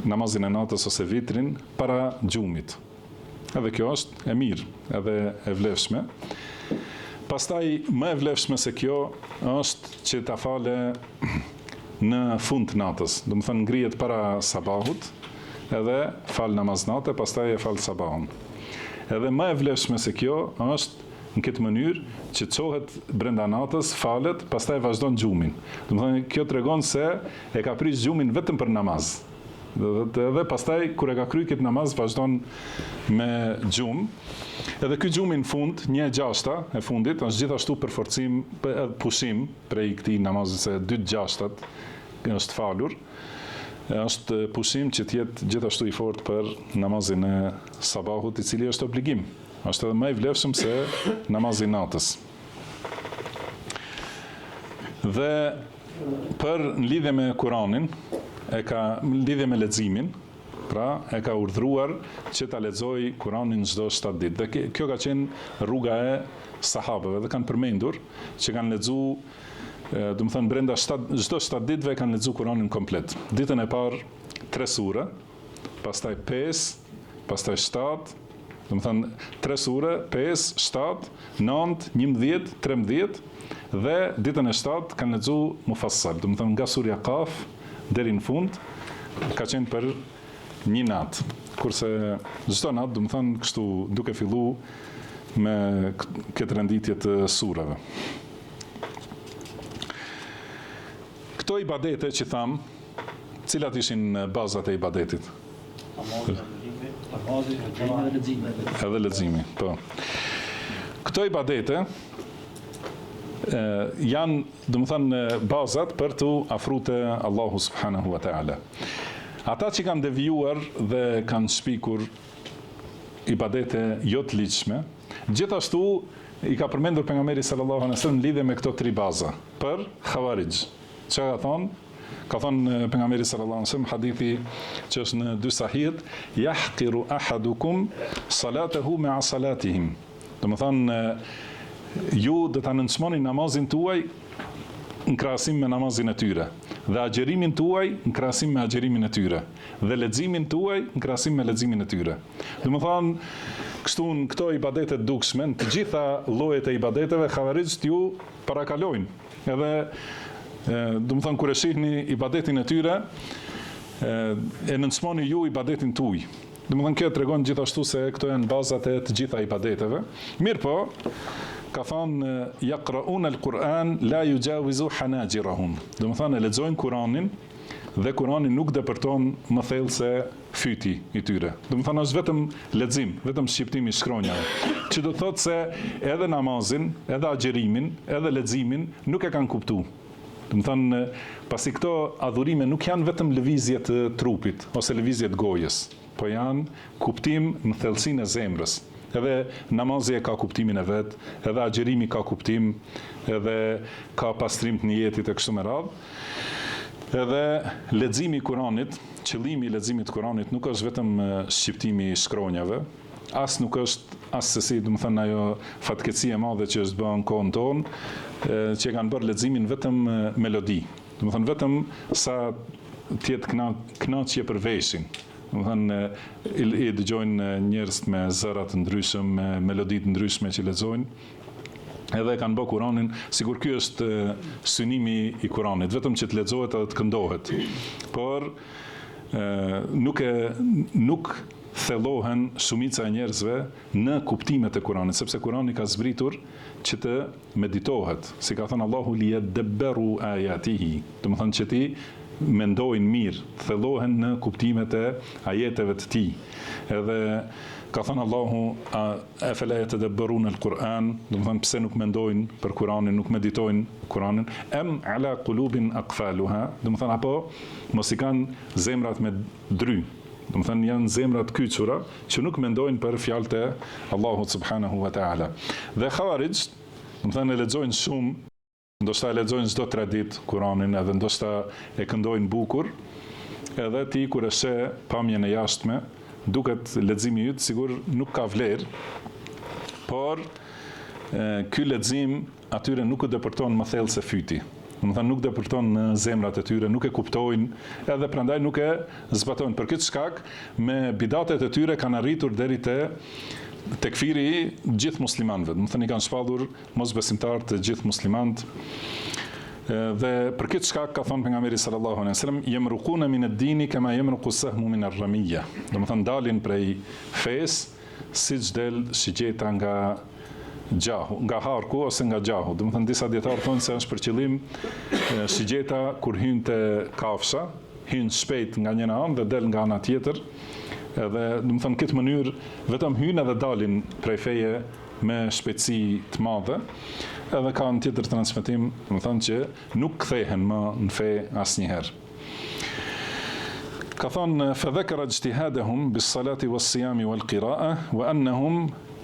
namazin e natës ose vitrin para gjumit. Edhe kjo është e mirë, edhe e vlefshme. Pastaj më e vlefshme se kjo është që ta falë në fund të natës. Do të thënë ngrihet para sabahut, edhe fal namaz natë, pastaj e fal sabahun. Edhe më e vlefshme se kjo është në këtë mënyrë që çohet brenda natës, falet, pastaj vazhdon gjumin. Do të thënë kjo tregon se e ka prish gjumin vetëm për namaz. Edhe pastaj kur e ka kryer këtë namaz vazhdon me gjum. Edhe ky gjumi në fund, 1/6 e fundit, është gjithashtu përforcim, pushim prej këtij namazit se 2/6 është falur. Është pushim që të jetë gjithashtu i fortë për namazin e sabahut, i cili është obligim. Është edhe më i vlefshëm se namazi i natës. Dhe për në lidhje me Kur'anin, në lidhje me leximin, pra e ka urdhëruar që ta lexoj Kur'anin çdo 7 ditë. Dhe kjo ka qenë rruga e sahabëve dhe kanë përmendur që kanë lexuar, do të thënë brenda çdo 7 ditëve kanë lexuar Kur'anin komplet. Ditën e parë 3 sure, pastaj 5, pastaj 7, do të thënë 3 sure, 5, 7, 9, 11, 13 dhe ditën e 7 kanë lexuar mufassal, do të thënë nga surja Qaf deri në fund, ka qenë për një natë. Kurse çdo natë, do të thënë kështu duke filluar me këtë renditje të surave. Këto ibadete që tham, cilat ishin bazat e ibadetit? Edhe leximi, po. Këto ibadete janë, do të thënë, bazat për të afruar te Allahu subhanahu wa taala. Ata që kanë devijuar dhe kanë shpikur ibadete jo të ligjshme, gjithashtu i ka përmendur pejgamberi sallallahu alaihi wasallam lidhje me këto 3 baza për Khawarij. Çka ka thonë? Ka thonë pejgamberi sallallahu alaihi wasallam hadithi që është në 2 sahih, yahqiru ahadukum salatahu ma'a salatihim. Do të thonë ju do ta nënçmoni namazin tuaj në krahasim me namazin e tyre, dhe agjerimin tuaj në krahasim me agjerimin e tyre, dhe leximin tuaj në krahasim me leximin e tyre. Do të thonë kështu në këto ibadete dukshme, në të gjitha llojet e ibadeteve Khawarijt ju parakalojnë. Edhe do të thonë kur e shihni ibadetin e tyre, e nënçmoni ju ibadetin tuaj. Do të thonë kjo tregon gjithashtu se këto janë bazat e të gjitha ibadeteve. Mirë po, ka thonë yaqra'una al-Qur'an la yujawizu hanajirahum. Do të thonë lexojnë Kur'anin dhe Kur'ani nuk depërton më thellë se fyti i tyre. Do të thonë është vetëm lexim, vetëm shqiptimi i shkronjave. Që do të thotë se edhe namazin, edhe agjerimin, edhe leximin nuk e kanë kuptuar. Do të thonë pasi këto adhurime nuk janë vetëm lëvizje të trupit ose lëvizje të gojës, po janë kuptim në thellësinë e zemrës. Edhe namazi e ka kuptimin e vet, edhe agjerimi ka kuptim, edhe ka pastrim të niyetit e kështu me radhë. Edhe leximi i Kuranit, qëllimi i leximit të Kuranit nuk është vetëm shqiptimi i shkronjave, as nuk është as sesi, do të thënë ajo fatkeqësi e madhe që është bën kohën tonë, që kanë bërë leximin vetëm melodi. Do të thënë vetëm sa të jetë kënaqje për veshin. Do të thënë i dëgjojnë njerëz me zëra të ndryshëm, me melodi të ndryshme që lexojnë. Edhe kanë bë Kur'anin, sigur ky është synimi i Kur'anit, vetëm që të lexohet edhe të këndohet. Por nuk thellohen shumica e njerëzve në kuptimet e Kuranit, sepse Kurani ka zbritur që të meditohet, si ka thënë Allahu liyadabbaru ayatihi, do të thonë që ti mendojnë mirë, thellohen në kuptimet e ajeteve të tij. Edhe ka thënë Allahu afala yatadabbaruna al-Quran, do të thonë pse nuk mendojnë për Kuranin, nuk meditojnë Kuranin, am ala qulubin aqfaluha, do të thonë apo mos i kanë zemrat me dry. Do të thënë janë zemrat kyçura që nuk mendojnë për fjalët e Allahut subhanahu wa taala. Dhe Khawarij, do të thënë lexojnë shumë, ndoshta lexojnë çdo 3 ditë Kuranin, edhe ndoshta e këndojnë bukur, edhe ti kur e sheh pamjen e jashtme, duket leximi yt sigur nuk ka vlerë, por ky lexim atyre nuk u depërton më thellë se fyti. Do të thënë nuk depërton në zemrat e tyre, nuk e kuptojnë, edhe prandaj nuk e zbatojnë. Për këtë shkak, me bidatet e tyre kanë arritur deri te tekfiri i gjithë muslimanëve. Do të thënë i kanë shpallur mosbesimtar të gjithë muslimanët. Dhe për këtë shkak ka thënë pejgamberi sallallahu alaihi wasallam yamruquna min ad-dini kama yamruqu as-sahmu min ar-ramiyya. Do të thënë dalin prej fesë siç del shigjeta nga gjahu, nga harku ose nga gjahu. Do të thënë disa dietarë thonë se është për qëllim shigjeta kur hyn te kafsha, hyn shpejt nga njëra anë dhe del nga ana tjetër. Edhe do të thënë këtë mënyrë vetëm hyn edhe dalin prej feje me shpejtësi të madhe. Edhe ka një tjetër transmetim, do të thënë që nuk kthehen më në fe asnjëherë. Ka thonë fadhakara ijtihadahum bis-salati was-siyami wal-qira'a wa annahum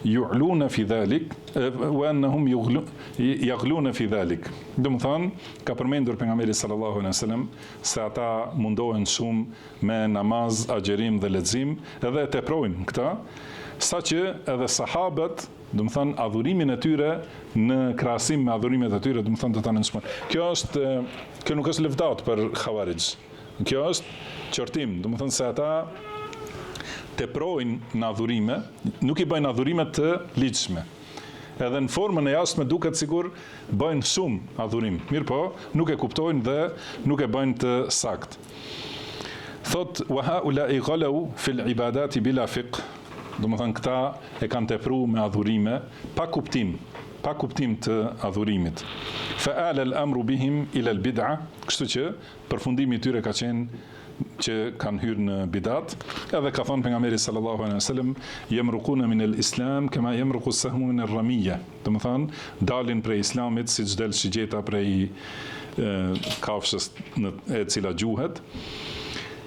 yu'luna fi dhalik wa annahum yaghluna fi dhalik. Do të thonë ka përmendur pejgamberi sallallahu alaihi wasallam se ata mundohen shumë me namaz, agjerim dhe lexim, edhe teprojnë këta, saqë edhe sahabët, do të thonë adhurimin e tyre në krahasim me adhurimet e tyre, do të thonë të ta nënshmojnë. Kjo nuk është lëvdat për Khawarij. Kjo është qortim, do të thonë se ata teprojnë në adhurime, nuk i bëjnë adhurime të ligjshme. Edhe në formën e jashtme duket sigur bëjnë shumë adhurim, mirë po, nuk e kuptojnë dhe nuk e bëjnë të sakt. Thot, wa haula'i ghalau fil ibadati bila fiqh, do të thënë këta e kanë tepruar me adhurime pa kuptim të adhurimit. Fa'ala al-amru bihim ila al-bid'a, kështu që përfundimi i tyre ka qenë që kanë hyrë në bidat, edhe ka thonë pejgamberi sallallahu alaihi wasallam yamruquna min al-islam kama yamruqu as-sahmu min ar-ramiyya. Do të thonë dalin prej islamit siç del shigjeta prej kafshës e cila gjuhet.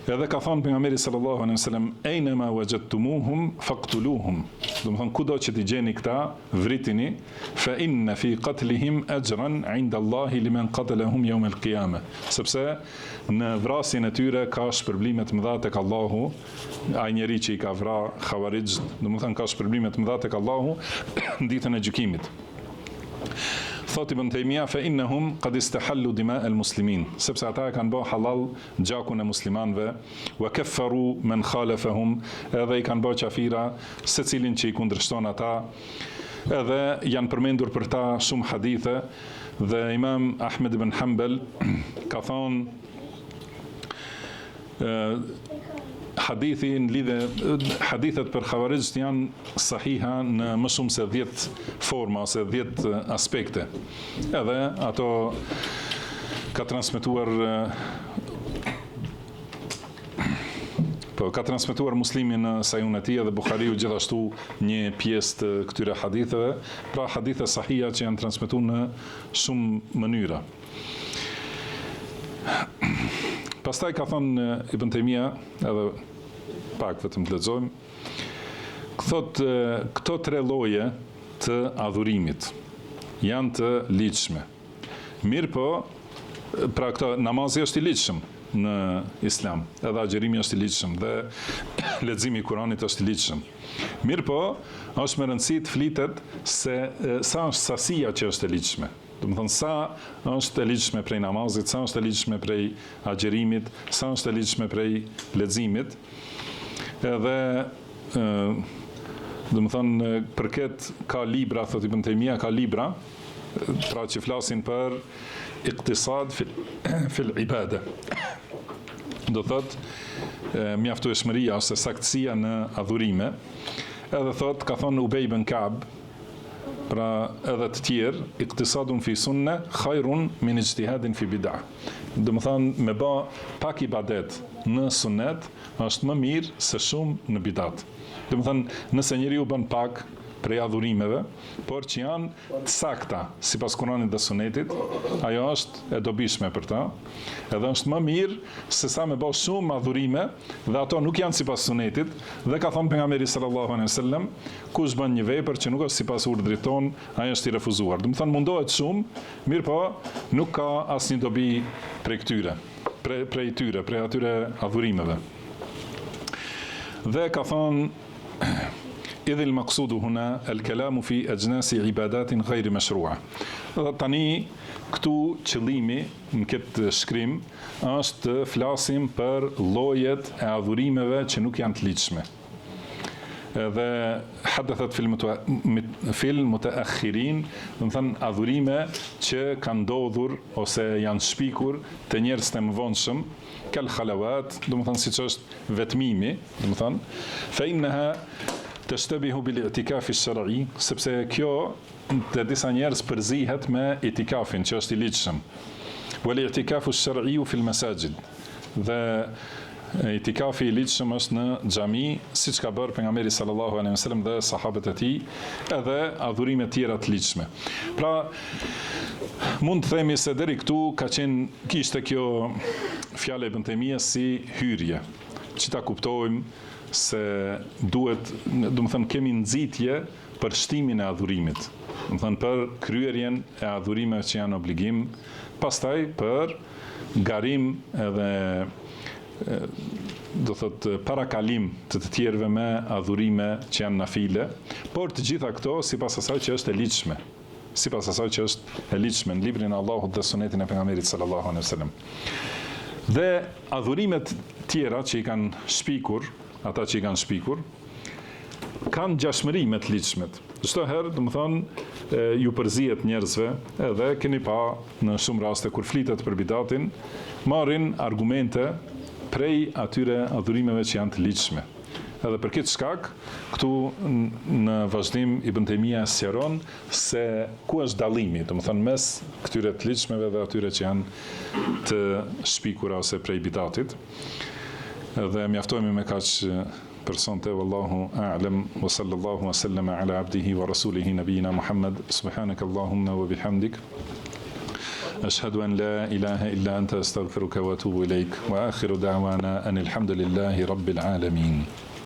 Edhe ka thonë pejgamberi sallallahu alaihi wasallam aynama wajadtumuhum faqtuluhum. Do të thonë kudo që t'i gjeni këta, vritini, fa inna fi qatlihim ajran 'inda Allahi liman qatalahum yawm al-qiyamah. Sepse në vrasjen e tyre ka shpërblime të mëdha tek Allahu, ai njeri që i ka vrarë Khawarij, do të thonë ka shpërblime të mëdha tek Allahu në ditën e gjykimit. Thot Ibn Taymija fa innahum qad istahallu dima al-muslimin, sepse ata e kanë bërë halal gjakun e muslimanëve, wa kaffaru man khalafahum, edhe i kanë bërë qafira secilin që i kundërshton ata, edhe janë përmendur për ta shumë hadithe, dhe Imam Ahmed ibn Hanbal ka thonë hadithet për Khawarij janë sahiha në më shumë se 10 forma ose 10 aspekte. Edhe ato ka transmetuar Muslimi në Sahihun e tij dhe Buhariu gjithashtu një pjesë të këtyre haditheve, pra hadithe sahiha që janë transmetuar në shumë mënyra. Pastaj ka thonë Ibn Taymija, edhe pak vetëm të lexojmë, thot këto 3 lloje të adhurimit janë të ligjshme. Mirë po, pra këto namazi është i ligjshëm në Islam, edhe agjerimi është i ligjshëm dhe leximi i Kuranit është i ligjshëm. Mirë po, është më rëndësi të flitet se sa është sasia që është e ligjshme. Do të thonë sa është e ligjshme prej namazit, sa është e ligjshme prej agjerimit, sa është e ligjshme prej leximit. Edhe do të thonë përket ka libra, thot Ibn Taymija, ka libra pra që flasin për iktisad fil ibada. Do do thotë mjaftueshmëria ose saktësia në adhurime. Edhe thotë, ka thonë Ubej ibn Ka'b, pra edhe të tjerë, iktisadun fi sunne, khajrun min ijtihadin fi bid'a. Do të thonë, me bë pak ibadet në sunnet është më mirë se shumë në bidat. Do të thonë, nëse njeriu bën pak prej adhurimeve, por që janë të sakta sipas Kuranit dhe Sunetit, ajo është e dobishme për ta, edhe është më mirë se sa me bë shumë adhurime dhe ato nuk janë sipas Sunetit, dhe ka thënë pejgamberi sallallahu alejhi wasallam, kush bën një vepër që nuk është sipas urdhrit ton, ai është i refuzuar. Do të thonë mundohet shumë, mirë po nuk ka asnjë dobi prej këtyre, prej atyre adhurimeve. Dhe ka thonë idh al-maqsudu huna al-kalamu fi ajnasi ibadatin ghayr mashru'a. Tani këtu qëllimi në këtë shkrim është të flasim për llojet e adhurimeve që nuk janë të ligjshme. Dhe hadethat fil mutaakhirin, do të thënë adhurime që kanë ndodhur ose janë shpikur te njerëzit e mëvonshëm, kal khalawat, do të thënë siç është vetmimi, do të thënë fa innaha tashtabihu bil i'tikaf ash-shar'i, sepse kjo te disa njerëz përzihet me itikafin që është i ligjshëm. Wal i'tikafu ash-shar'i fi al-masajid. Dhe itikafi i ligjshëm është në xhami, siç ka bërë pejgamberi sallallahu alaihi wasallam dhe sahabët e tij, edhe adhurime tjera të ligjshme. Pra, mund të themi se deri këtu kishte kjo fjalë e Ibn Taymiyes si hyrje, që ta kuptojmë se duhet, do të thënë, kemi nxitje për shtimin e adhurimit, do të thënë për kryerjen e adhurimeve që janë obligim, pastaj për garim edhe do thotë parakalim të tjerëve me adhurime që janë nafile, por të gjitha këto sipas asaj që është e ligjshme. Sipas asaj që është e ligjshme në librin e Allahut dhe sunetin e pejgamberit sallallahu alaihi wasallam. Dhe adhurimet tjera që i kanë shpikur, ata që i kanë shpikur, kanë gjashmëri me të ligjshmet. Çdo herë, do të thonë, ju përzihet njerëzve, edhe keni pa në shumë raste kur flitet për bidatin, marrin argumente prej atyre adhurimeve që janë të ligjshme. Edhe për këtë shkak, këtu në vazhdim Ibn Taymija sqaron se ku është dallimi, do të thonë mes këtyre të ligjshmeve dhe atyre që janë të shpikura ose prej bidatit. Dhe mjaftojmë me kaq për sonte, wallahu a'lam, wa sallallahu wa sallama ala abdihi wa rasulihi nabiyina Muhammad, subhanaka Allahumma wa bihamdik, ashhadu an la ilaha illa anta astaghfiruka wa atubu ilaik, wa akhiru da'wana anil hamdulillahi rabbil alamin.